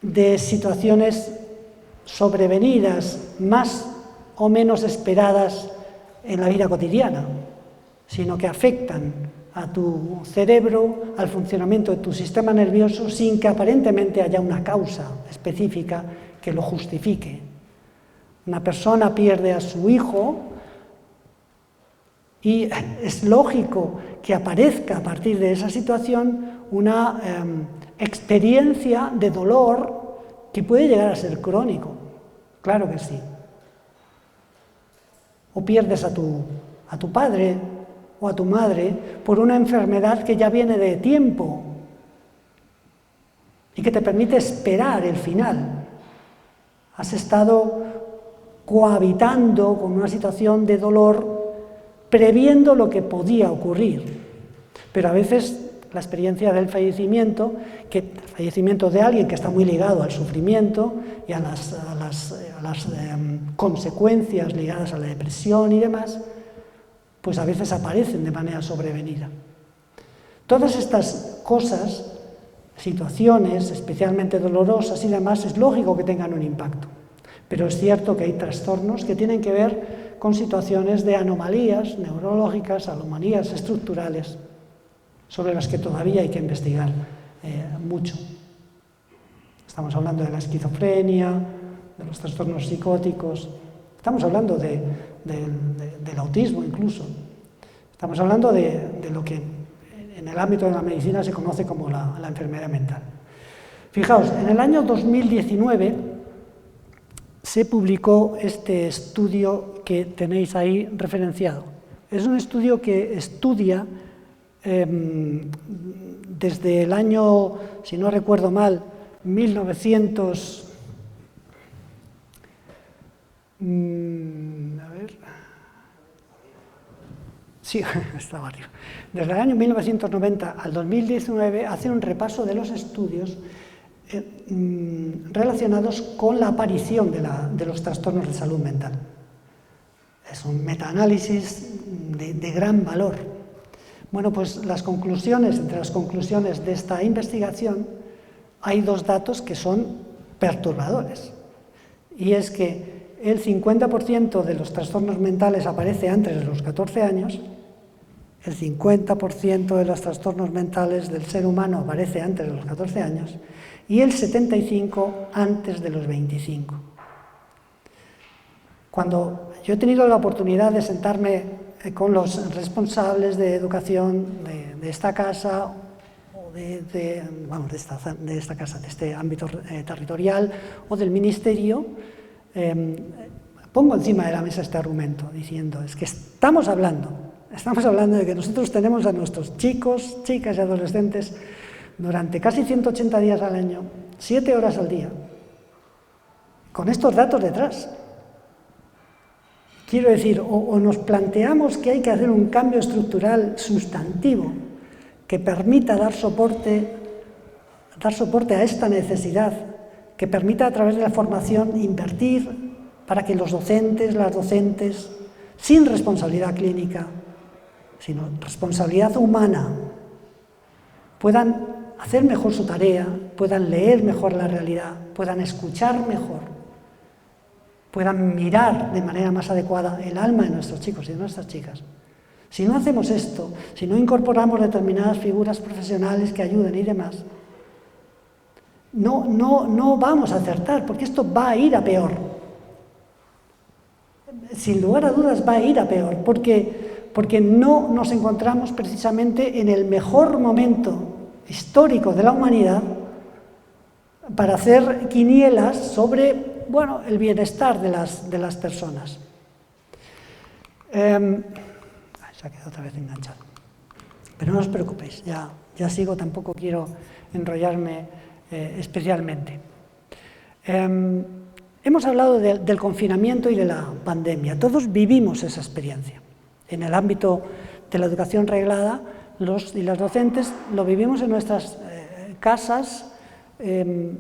de situaciones sobrevenidas más o menos esperadas en la vida cotidiana, sino que afectan a tu cerebro, al funcionamiento de tu sistema nervioso, sin que aparentemente haya una causa específica que lo justifique. Una persona pierde a su hijo y es lógico que aparezca a partir de esa situación una experiencia de dolor que puede llegar a ser crónico. Claro que sí. O pierdes a tu padre o a tu madre por una enfermedad que ya viene de tiempo y que te permite esperar el final. Has estado cohabitando con una situación de dolor, previendo lo que podía ocurrir. Pero a veces la experiencia del fallecimiento, el fallecimiento de alguien que está muy ligado al sufrimiento y a las consecuencias ligadas a la depresión y demás, pues a veces aparecen de manera sobrevenida. Todas estas cosas, situaciones especialmente dolorosas y demás, es lógico que tengan un impacto. Pero es cierto que hay trastornos que tienen que ver con situaciones de anomalías neurológicas, anomalías estructurales, sobre las que todavía hay que investigar mucho. Estamos hablando de la esquizofrenia, de los trastornos psicóticos, estamos hablando del autismo incluso, estamos hablando de lo que en el ámbito de la medicina se conoce como la enfermedad mental. Fijaos, en el año 2019 se publicó este estudio que tenéis ahí referenciado. Es un estudio que estudia desde el año, si no recuerdo mal, 1900... Sí, estaba arriba. Desde el año 1990 al 2019 hace un repaso de los estudios relacionados con la aparición de los trastornos de salud mental. Es un metaanálisis de gran valor. Bueno, pues entre las conclusiones de esta investigación hay dos datos que son perturbadores. Y es que el 50% de los trastornos mentales aparece antes de los 14 años, el 50% de los trastornos mentales del ser humano aparece antes de los 14 años y el 75% antes de los 25. Cuando yo he tenido la oportunidad de sentarme con los responsables de educación de esta casa, o de esta casa, de este ámbito territorial o del ministerio, pongo encima de la mesa este argumento diciendo, es que estamos hablando de que nosotros tenemos a nuestros chicos, chicas y adolescentes durante casi 180 días al año, 7 horas al día, con estos datos detrás. Quiero decir, o nos planteamos que hay que hacer un cambio estructural sustantivo que permita dar soporte a esta necesidad, que permita a través de la formación invertir para que los docentes, las docentes, sin responsabilidad clínica, sino responsabilidad humana, puedan hacer mejor su tarea, puedan leer mejor la realidad, puedan escuchar mejor, puedan mirar de manera más adecuada el alma de nuestros chicos y de nuestras chicas. Si no hacemos esto, si no incorporamos determinadas figuras profesionales que ayuden y demás, no vamos a acertar, porque esto va a ir a peor. Sin lugar a dudas va a ir a peor, porque no nos encontramos precisamente en el mejor momento histórico de la humanidad para hacer quinielas sobre el bienestar de las personas. Se ha quedado otra vez enganchado. Pero no os preocupéis, ya sigo, tampoco quiero enrollarme especialmente. Hemos hablado del confinamiento y de la pandemia. Todos vivimos esa experiencia. En el ámbito de la educación reglada, los y las docentes lo vivimos en nuestras casas,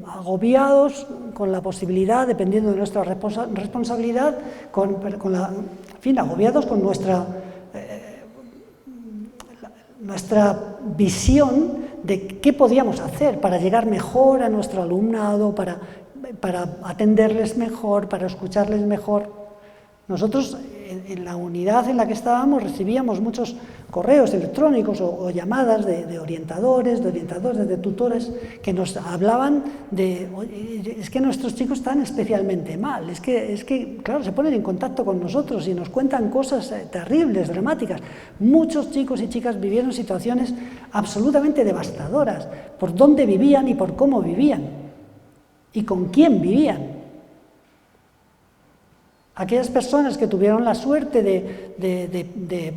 agobiados con la posibilidad, dependiendo de nuestra responsabilidad, agobiados con nuestra visión de qué podíamos hacer para llegar mejor a nuestro alumnado, para atenderles mejor, para escucharles mejor. Nosotros, en la unidad en la que estábamos, recibíamos muchos correos electrónicos o llamadas de orientadores, de tutores, que nos hablaban de, oye, es que nuestros chicos están especialmente mal, es que, claro, se ponen en contacto con nosotros y nos cuentan cosas terribles, dramáticas. Muchos chicos y chicas vivieron situaciones absolutamente devastadoras, por dónde vivían y por cómo vivían, y con quién vivían. Aquellas personas que tuvieron la suerte de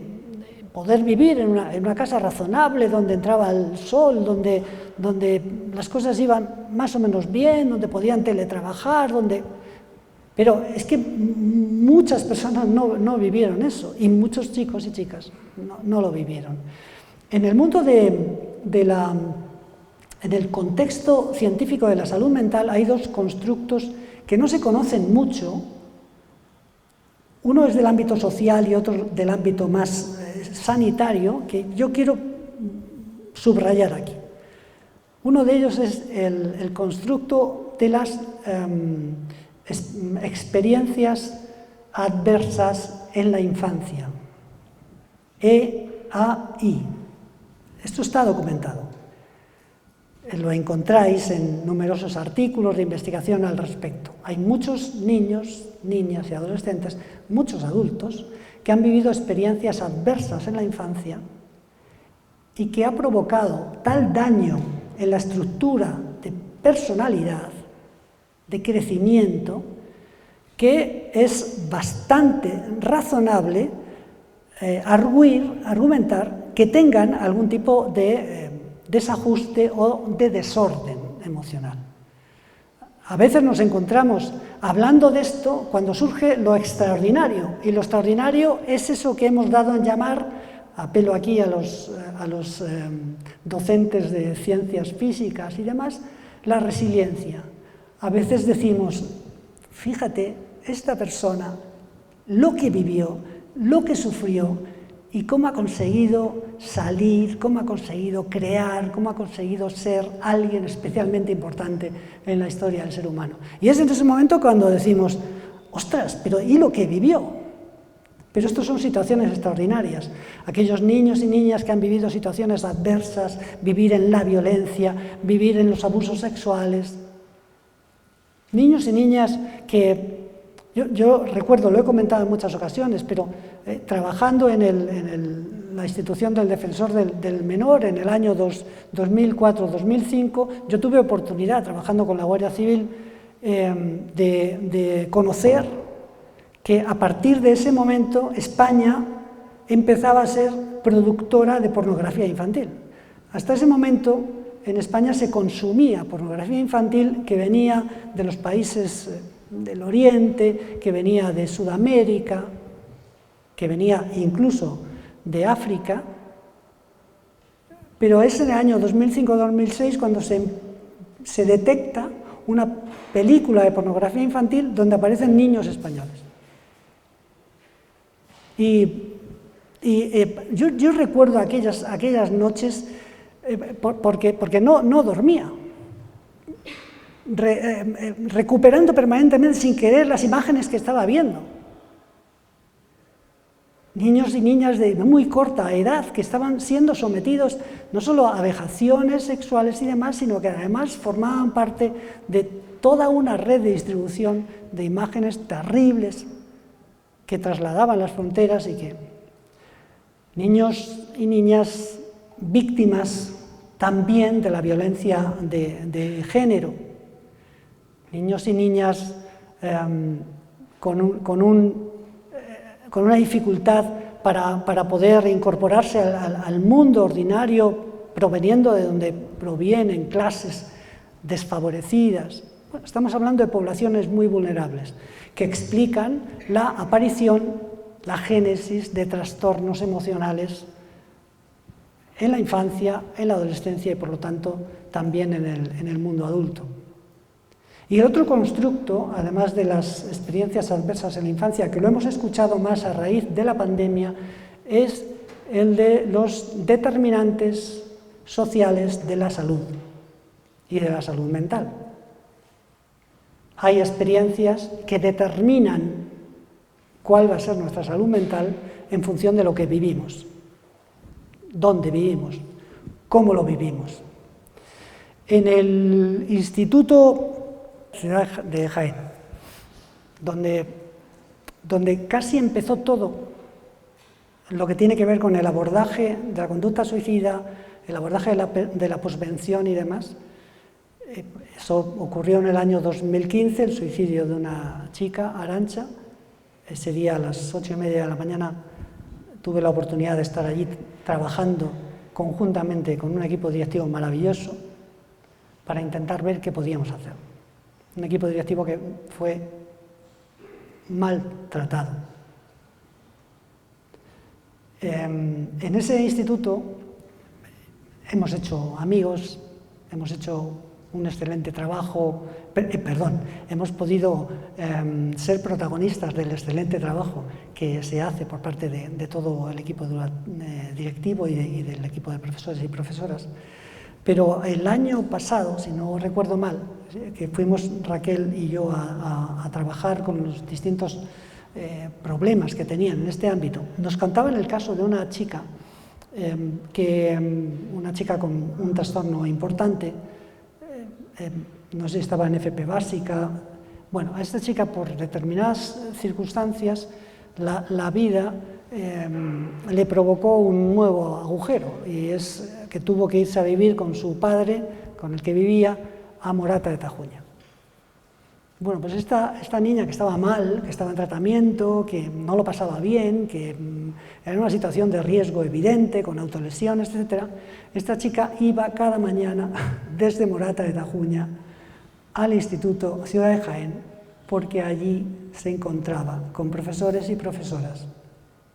poder vivir en una casa razonable, donde entraba el sol, donde las cosas iban más o menos bien, donde podían teletrabajar, pero es que muchas personas no vivieron eso, y muchos chicos y chicas no lo vivieron. En el mundo en el contexto científico de la salud mental hay dos constructos que no se conocen mucho. Uno es del ámbito social y otro del ámbito más sanitario, que yo quiero subrayar aquí. Uno de ellos es el constructo de las experiencias adversas en la infancia. EAI. Esto está documentado. Lo encontráis en numerosos artículos de investigación al respecto. Hay muchos niños, niñas y adolescentes, muchos adultos, que han vivido experiencias adversas en la infancia y que ha provocado tal daño en la estructura de personalidad, de crecimiento, que es bastante razonable argumentar que tengan algún tipo de desajuste o de desorden emocional. A veces nos encontramos hablando de esto cuando surge lo extraordinario, y lo extraordinario es eso que hemos dado en llamar, apelo aquí a los docentes de ciencias físicas y demás, la resiliencia. A veces decimos, fíjate, esta persona, lo que vivió, lo que sufrió, y cómo ha conseguido salir, cómo ha conseguido crear, cómo ha conseguido ser alguien especialmente importante en la historia del ser humano. Y es en ese momento cuando decimos, ostras, pero ¿y lo que vivió? Pero estas son situaciones extraordinarias. Aquellos niños y niñas que han vivido situaciones adversas, vivir en la violencia, vivir en los abusos sexuales. Niños y niñas que... Yo recuerdo, lo he comentado en muchas ocasiones, pero trabajando en la institución del Defensor del Menor en el año 2004-2005, yo tuve oportunidad, trabajando con la Guardia Civil, de conocer que a partir de ese momento España empezaba a ser productora de pornografía infantil. Hasta ese momento en España se consumía pornografía infantil que venía de los países del Oriente, que venía de Sudamérica, que venía incluso de África, pero es en el año 2005-2006 cuando se detecta una película de pornografía infantil donde aparecen niños españoles. Yo recuerdo aquellas noches porque no dormía, recuperando permanentemente sin querer las imágenes que estaba viendo. Niños y niñas de muy corta edad que estaban siendo sometidos no solo a vejaciones sexuales y demás, sino que además formaban parte de toda una red de distribución de imágenes terribles que trasladaban las fronteras y que niños y niñas víctimas también de la violencia de género, niños y niñas con una dificultad para poder incorporarse al mundo ordinario, proveniendo de donde provienen clases desfavorecidas. Bueno, estamos hablando de poblaciones muy vulnerables, que explican la aparición, la génesis de trastornos emocionales en la infancia, en la adolescencia y por lo tanto también en el mundo adulto. Y el otro constructo, además de las experiencias adversas en la infancia, que lo hemos escuchado más a raíz de la pandemia, es el de los determinantes sociales de la salud y de la salud mental. Hay experiencias que determinan cuál va a ser nuestra salud mental en función de lo que vivimos, dónde vivimos, cómo lo vivimos. En el Instituto Ciudad de Jaén, donde casi empezó todo lo que tiene que ver con el abordaje de la conducta suicida, el abordaje de la posvención y demás. Eso ocurrió en el año 2015, el suicidio de una chica, Arantxa. Ese día a las 8:30 de la mañana tuve la oportunidad de estar allí trabajando conjuntamente con un equipo directivo maravilloso para intentar ver qué podíamos hacer. Un equipo directivo que fue maltratado. En ese instituto hemos hecho amigos, hemos hecho un excelente trabajo, hemos podido ser protagonistas del excelente trabajo que se hace por parte de todo el equipo directivo y del equipo de profesores y profesoras. Pero el año pasado, si no recuerdo mal, que fuimos Raquel y yo a trabajar con los distintos problemas que tenían en este ámbito, nos contaban el caso de una chica, una chica con un trastorno importante, no sé si estaba en FP básica. Bueno, a esta chica por determinadas circunstancias la vida le provocó un nuevo agujero, y es que tuvo que irse a vivir con su padre, con el que vivía, a Morata de Tajuña. Bueno, pues esta niña que estaba mal, que estaba en tratamiento, que no lo pasaba bien, que era en una situación de riesgo evidente, con autolesiones, etc., esta chica iba cada mañana desde Morata de Tajuña al Instituto Ciudad de Jaén, porque allí se encontraba con profesores y profesoras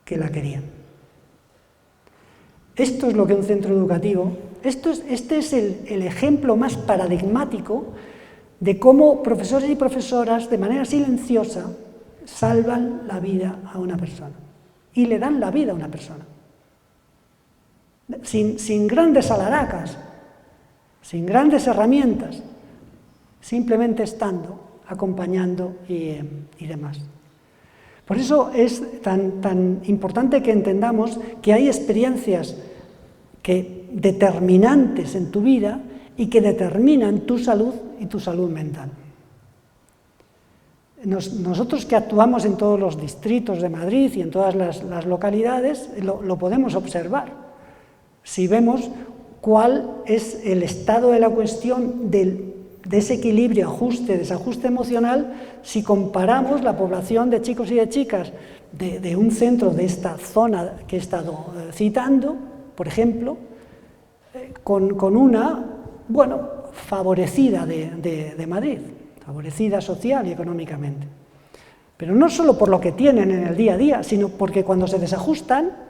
que la querían. Esto es lo que un centro educativo, este es el ejemplo más paradigmático de cómo profesores y profesoras, de manera silenciosa, salvan la vida a una persona y le dan la vida a una persona. Sin grandes alaracas, sin grandes herramientas, simplemente estando, acompañando y demás. Por eso es tan importante que entendamos que hay experiencias determinantes en tu vida y que determinan tu salud y tu salud mental. Nosotros que actuamos en todos los distritos de Madrid y en todas las localidades, lo podemos observar. Si vemos cuál es el estado de la cuestión de ese equilibrio, ajuste, desajuste emocional, si comparamos la población de chicos y de chicas de un centro de esta zona que he estado citando, por ejemplo, con una, bueno, favorecida de Madrid, favorecida social y económicamente. Pero no solo por lo que tienen en el día a día, sino porque cuando se desajustan,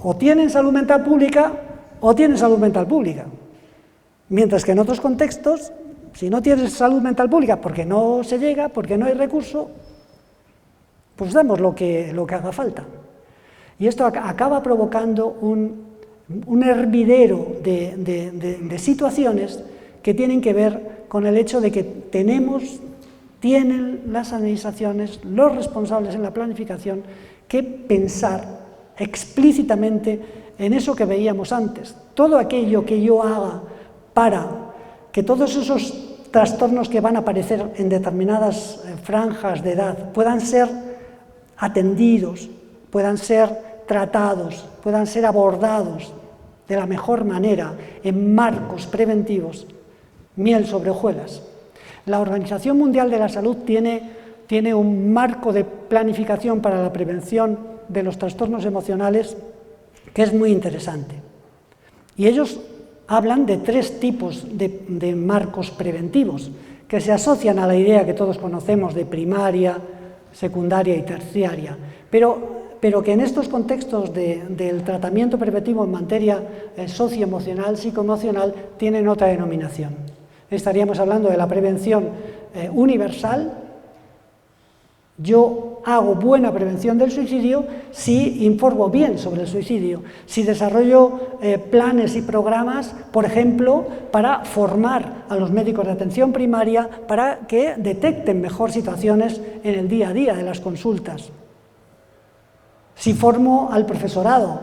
o tienen salud mental pública o tienen salud mental pública. Mientras que en otros contextos, si no tienes salud mental pública porque no se llega, porque no hay recurso, pues damos lo que haga falta. Y esto acaba provocando un hervidero de situaciones que tienen que ver con el hecho de que tienen las administraciones, los responsables en la planificación, que pensar explícitamente en eso que veíamos antes. Todo aquello que yo haga para que todos esos trastornos que van a aparecer en determinadas franjas de edad puedan ser atendidos, puedan ser tratados, puedan ser abordados de la mejor manera en marcos preventivos, miel sobre hojuelas. La Organización Mundial de la Salud tiene un marco de planificación para la prevención de los trastornos emocionales que es muy interesante. Y ellos hablan de 3 tipos de marcos preventivos que se asocian a la idea que todos conocemos de primaria, secundaria y terciaria, pero que en estos contextos del tratamiento preventivo en materia socioemocional, psicoemocional, tienen otra denominación. Estaríamos hablando de la prevención universal. Yo hago buena prevención del suicidio si informo bien sobre el suicidio, si desarrollo planes y programas, por ejemplo, para formar a los médicos de atención primaria para que detecten mejor situaciones en el día a día de las consultas, si formo al profesorado,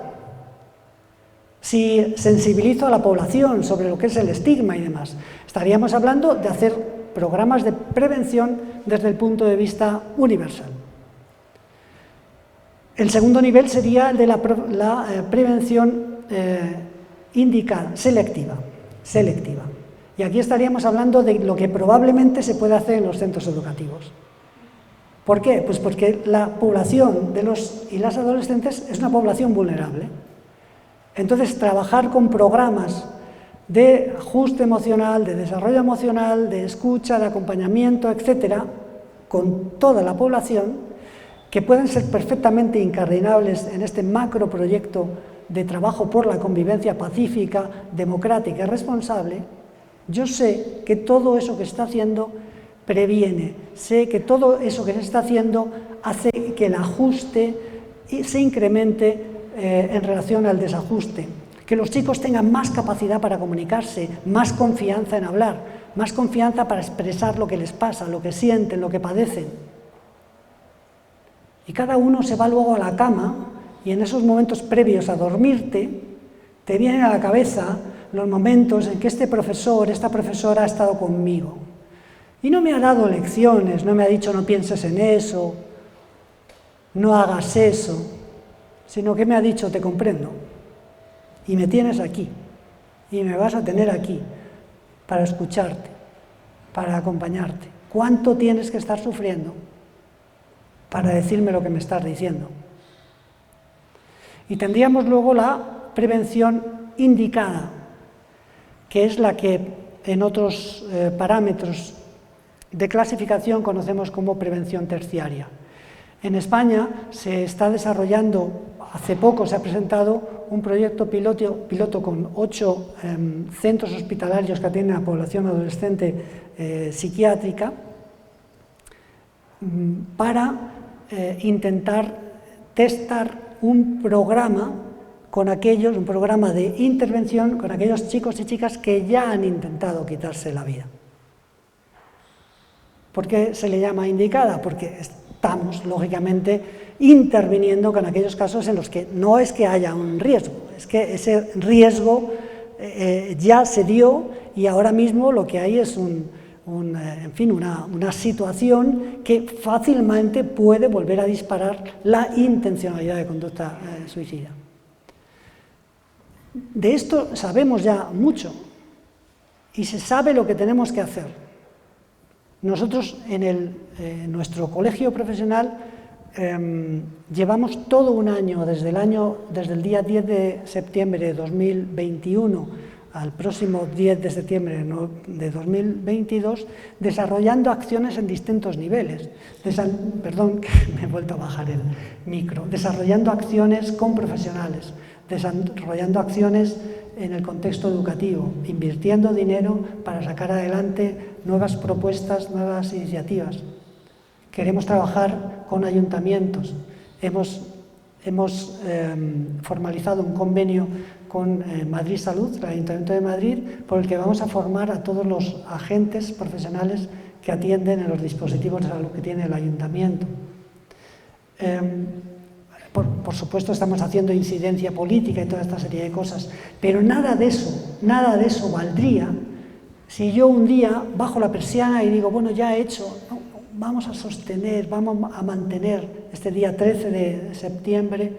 si sensibilizo a la población sobre lo que es el estigma y demás. Estaríamos hablando de hacer programas de prevención desde el punto de vista universal. El segundo nivel sería el de la prevención indicada, selectiva. Y aquí estaríamos hablando de lo que probablemente se puede hacer en los centros educativos. ¿Por qué? Pues porque la población de los y las adolescentes es una población vulnerable. Entonces, trabajar con programas de ajuste emocional, de desarrollo emocional, de escucha, de acompañamiento, etcétera, con toda la población, que pueden ser perfectamente incardinables en este macroproyecto de trabajo por la convivencia pacífica, democrática y responsable. Yo sé que todo eso que se está haciendo previene, sé que todo eso que se está haciendo hace que el ajuste se incremente en relación al desajuste, que los chicos tengan más capacidad para comunicarse, más confianza en hablar, más confianza para expresar lo que les pasa, lo que sienten, lo que padecen. Y cada uno se va luego a la cama y en esos momentos previos a dormirte te vienen a la cabeza los momentos en que este profesor, esta profesora ha estado conmigo y no me ha dado lecciones, no me ha dicho no pienses en eso, no hagas eso, sino que me ha dicho te comprendo y me tienes aquí y me vas a tener aquí para escucharte, para acompañarte. ¿Cuánto tienes que estar sufriendo para decirme lo que me estás diciendo? Y tendríamos luego la prevención indicada, que es la que en otros parámetros de clasificación conocemos como prevención terciaria. En España se está desarrollando, hace poco se ha presentado un proyecto piloto con 8 centros hospitalarios que atienden a población adolescente psiquiátrica para intentar testar un programa un programa de intervención con aquellos chicos y chicas que ya han intentado quitarse la vida. ¿Por qué se le llama indicada? Porque estamos, lógicamente, interviniendo con aquellos casos en los que no es que haya un riesgo, es que ese riesgo ya se dio y ahora mismo lo que hay es en fin, una situación que fácilmente puede volver a disparar la intencionalidad de conducta suicida. De esto sabemos ya mucho y se sabe lo que tenemos que hacer. Nosotros en nuestro colegio profesional llevamos todo un año, desde el día 10 de septiembre de 2021 al próximo 10 de septiembre de 2022, desarrollando acciones en distintos niveles. Perdón, que me he vuelto a bajar el micro. Desarrollando acciones con profesionales, desarrollando acciones en el contexto educativo, invirtiendo dinero para sacar adelante nuevas propuestas, nuevas iniciativas. Queremos trabajar con ayuntamientos. Hemos formalizado un convenio con Madrid Salud, el Ayuntamiento de Madrid, por el que vamos a formar a todos los agentes profesionales que atienden en los dispositivos de salud que tiene el Ayuntamiento. Por supuesto, estamos haciendo incidencia política y toda esta serie de cosas, pero nada de eso valdría si yo un día bajo la persiana y digo, bueno, ya he hecho, no, vamos a sostener, vamos a mantener este día 13 de septiembre,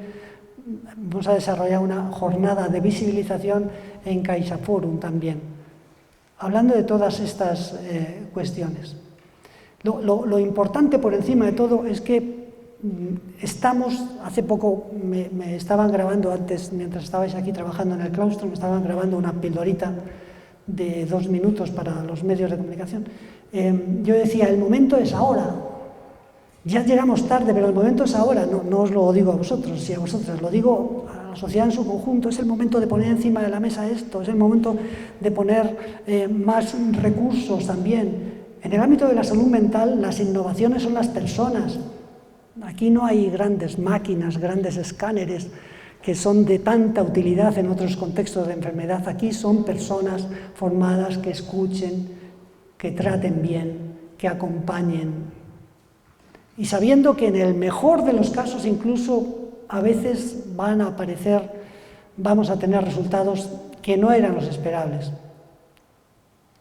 vamos a desarrollar una jornada de visibilización en CaixaForum también, hablando de todas estas cuestiones. Lo importante por encima de todo es que hace poco me estaban grabando antes, mientras estabais aquí trabajando en el claustro, me estaban grabando una pildorita de 2 minutos para los medios de comunicación. Yo decía, el momento es ahora. Ya llegamos tarde, pero el momento es ahora. No os lo digo a vosotros, sí a vosotras, lo digo a la sociedad en su conjunto. Es el momento de poner encima de la mesa esto, es el momento de poner más recursos también. En el ámbito de la salud mental, las innovaciones son las personas. Aquí no hay grandes máquinas, grandes escáneres que son de tanta utilidad en otros contextos de enfermedad. Aquí son personas formadas que escuchen, que traten bien, que acompañen. Y sabiendo que en el mejor de los casos incluso a veces vamos a tener resultados que no eran los esperables.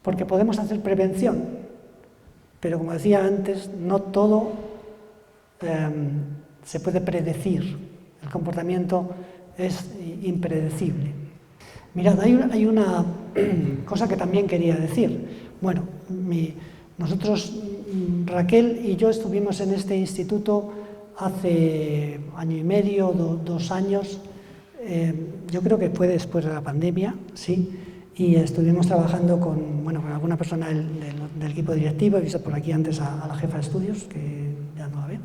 Porque podemos hacer prevención, pero como decía antes, no todo se puede predecir. El comportamiento es impredecible. Mirad, hay una cosa que también quería decir. Bueno, nosotros, Raquel y yo estuvimos en este instituto hace año y medio, 2 años, yo creo que fue después de la pandemia, sí, y estuvimos trabajando con alguna persona del equipo directivo. He visto por aquí antes a la jefa de estudios, que ya no la veo,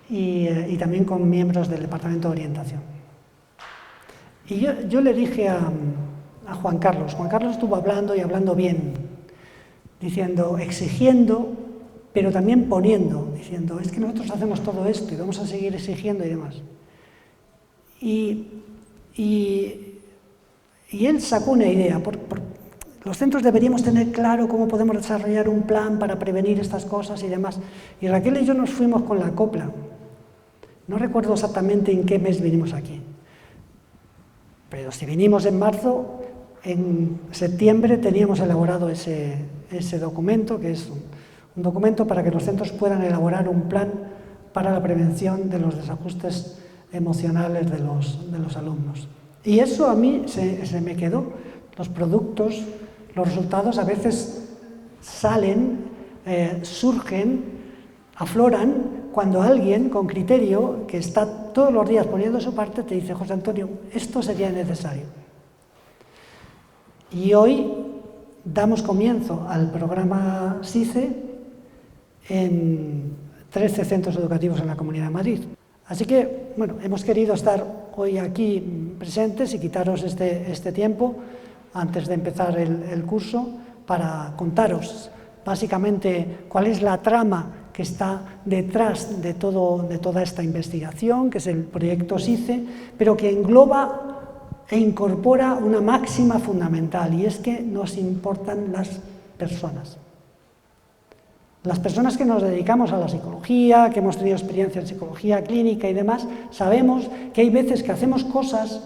y también con miembros del departamento de orientación. Y yo le dije a Juan Carlos estuvo hablando y hablando bien, diciendo, exigiendo, pero también poniendo, diciendo, es que nosotros hacemos todo esto y vamos a seguir exigiendo y demás. Y él sacó una idea. Los centros deberíamos tener claro cómo podemos desarrollar un plan para prevenir estas cosas y demás. Y Raquel y yo nos fuimos con la copla. No recuerdo exactamente en qué mes vinimos aquí. Pero si vinimos en marzo, en septiembre teníamos elaborado ese documento, que es un documento para que los centros puedan elaborar un plan para la prevención de los desajustes emocionales de los alumnos. Y eso a mí se me quedó. Los productos, los resultados a veces salen, surgen, afloran cuando alguien con criterio, que está todos los días poniendo su parte, te dice, José Antonio, esto sería necesario. Y hoy damos comienzo al programa SICE en 13 centros educativos en la Comunidad de Madrid. Así que, bueno, hemos querido estar hoy aquí presentes y quitaros este tiempo antes de empezar el curso para contaros básicamente cuál es la trama que está detrás de toda esta investigación, que es el proyecto SICE, pero que engloba e incorpora una máxima fundamental, y es que nos importan las personas. Las personas que nos dedicamos a la psicología, que hemos tenido experiencia en psicología clínica y demás, sabemos que hay veces que hacemos cosas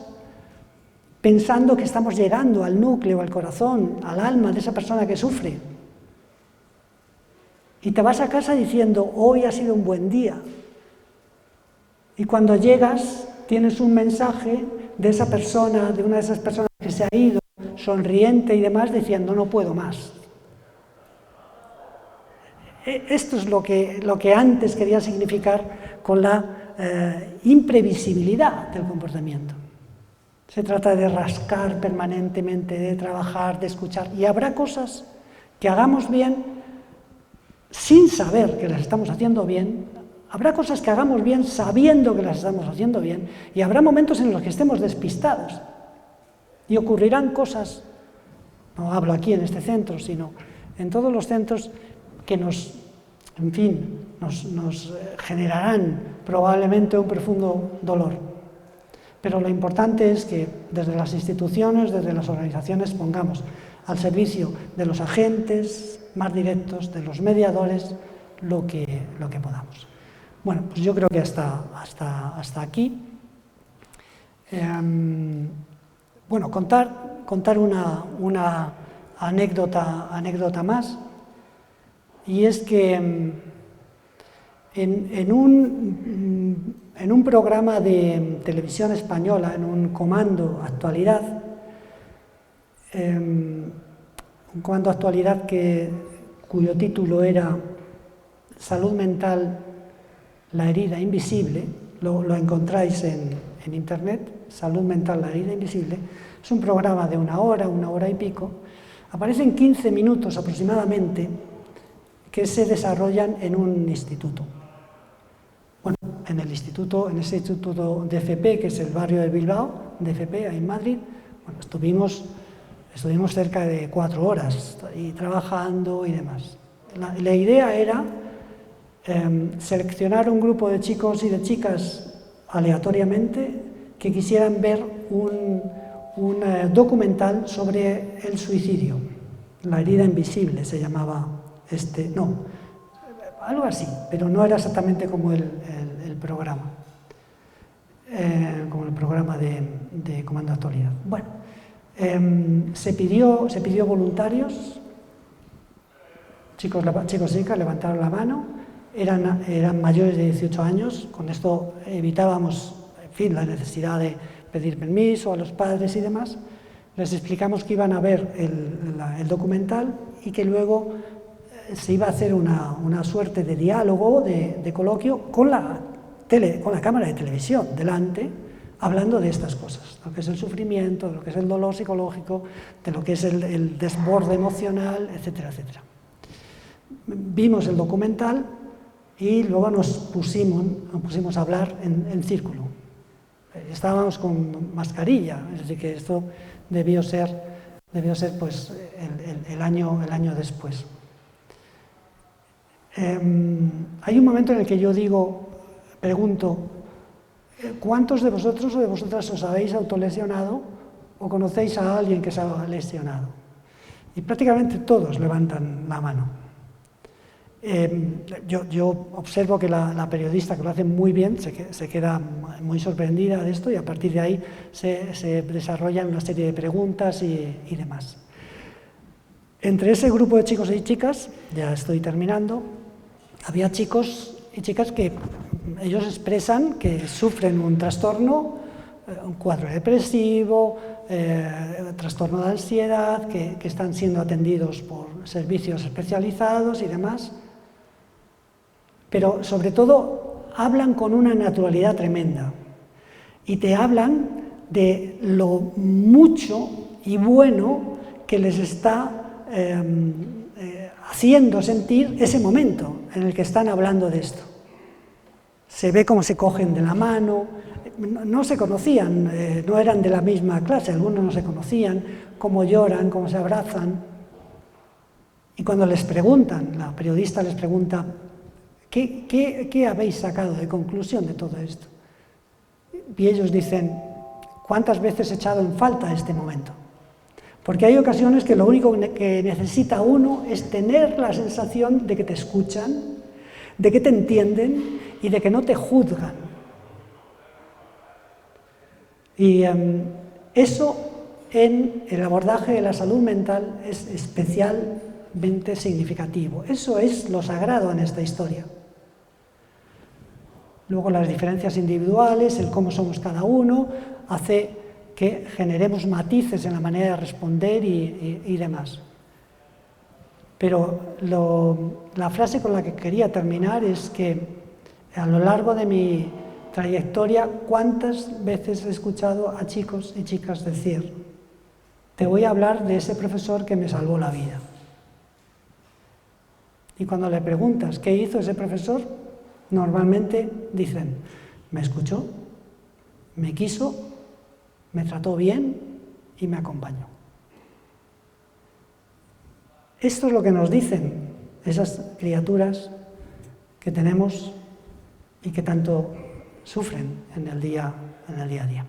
pensando que estamos llegando al núcleo, al corazón, al alma de esa persona que sufre. Y te vas a casa diciendo, hoy ha sido un buen día. Y cuando llegas, tienes un mensaje de esa persona, de una de esas personas que se ha ido, sonriente y demás, diciendo, no puedo más. Esto es lo que antes quería significar con la imprevisibilidad del comportamiento. Se trata de rascar permanentemente, de trabajar, de escuchar. Y habrá cosas que hagamos bien sin saber que las estamos haciendo bien. Habrá cosas que hagamos bien sabiendo que las estamos haciendo bien. Y habrá momentos en los que estemos despistados. Y ocurrirán cosas, no hablo aquí en este centro, sino en todos los centros que nos generarán probablemente un profundo dolor. Pero lo importante es que desde las instituciones, desde las organizaciones, pongamos al servicio de los agentes más directos, de los mediadores, lo que podamos. Bueno, pues yo creo que hasta aquí. Bueno, contar una anécdota más. Y es que en un programa de televisión española, en un comando Actualidad, cuyo título era Salud mental, la herida invisible, lo encontráis en internet, Salud mental, la herida invisible, es un programa de una hora y pico, aparecen 15 minutos aproximadamente que se desarrollan en un instituto. Bueno, en ese instituto DFP, que es el barrio de Bilbao, DFP, ahí en Madrid, bueno, estuvimos cerca de 4 horas ahí trabajando y demás. La idea era seleccionar un grupo de chicos y de chicas aleatoriamente que quisieran ver un documental sobre el suicidio. La herida invisible se llamaba algo así, pero no era exactamente como el programa, como el programa de Comando Actualidad. Bueno, se pidió voluntarios, chicos y chicas levantaron la mano, eran mayores de 18 años, con esto evitábamos, la necesidad de pedir permiso a los padres y demás. Les explicamos que iban a ver el documental y que luego se iba a hacer una suerte de diálogo, de coloquio con la cámara de televisión delante, hablando de estas cosas, de lo que es el sufrimiento, de lo que es el dolor psicológico, de lo que es el desborde emocional, etcétera, etcétera. Vimos el documental y luego nos pusimos a hablar en círculo. Estábamos con mascarilla, es decir, que esto debió ser pues el año después. Hay un momento en el que yo pregunto, ¿cuántos de vosotros o de vosotras os habéis autolesionado o conocéis a alguien que se ha lesionado? Y prácticamente todos levantan la mano. Yo observo que la periodista, que lo hace muy bien, se queda muy sorprendida de esto y a partir de ahí se desarrollan una serie de preguntas y demás. Entre ese grupo de chicos y chicas, ya estoy terminando, había chicos y chicas que ellos expresan que sufren un trastorno, un cuadro depresivo, trastorno de ansiedad, que están siendo atendidos por servicios especializados y demás. Pero sobre todo hablan con una naturalidad tremenda y te hablan de lo mucho y bueno que les está haciendo sentir ese momento en el que están hablando de esto. Se ve cómo se cogen de la mano, no se conocían, no eran de la misma clase, algunos no se conocían, cómo lloran, cómo se abrazan. Y cuando les preguntan, la periodista les pregunta, ¿qué habéis sacado de conclusión de todo esto? Y ellos dicen, ¿cuántas veces he echado en falta este momento? Porque hay ocasiones que lo único que necesita uno es tener la sensación de que te escuchan, de que te entienden y de que no te juzgan. Y eso en el abordaje de la salud mental es especialmente significativo. Eso es lo sagrado en esta historia. Luego las diferencias individuales, el cómo somos cada uno, hace que generemos matices en la manera de responder y demás. Pero la frase con la que quería terminar es que a lo largo de mi trayectoria, ¿cuántas veces he escuchado a chicos y chicas decir: te voy a hablar de ese profesor que me salvó la vida? Y cuando le preguntas qué hizo ese profesor, normalmente dicen: me escuchó, me quiso, me trató bien y me acompañó. Esto es lo que nos dicen esas criaturas que tenemos y que tanto sufren en el día a día.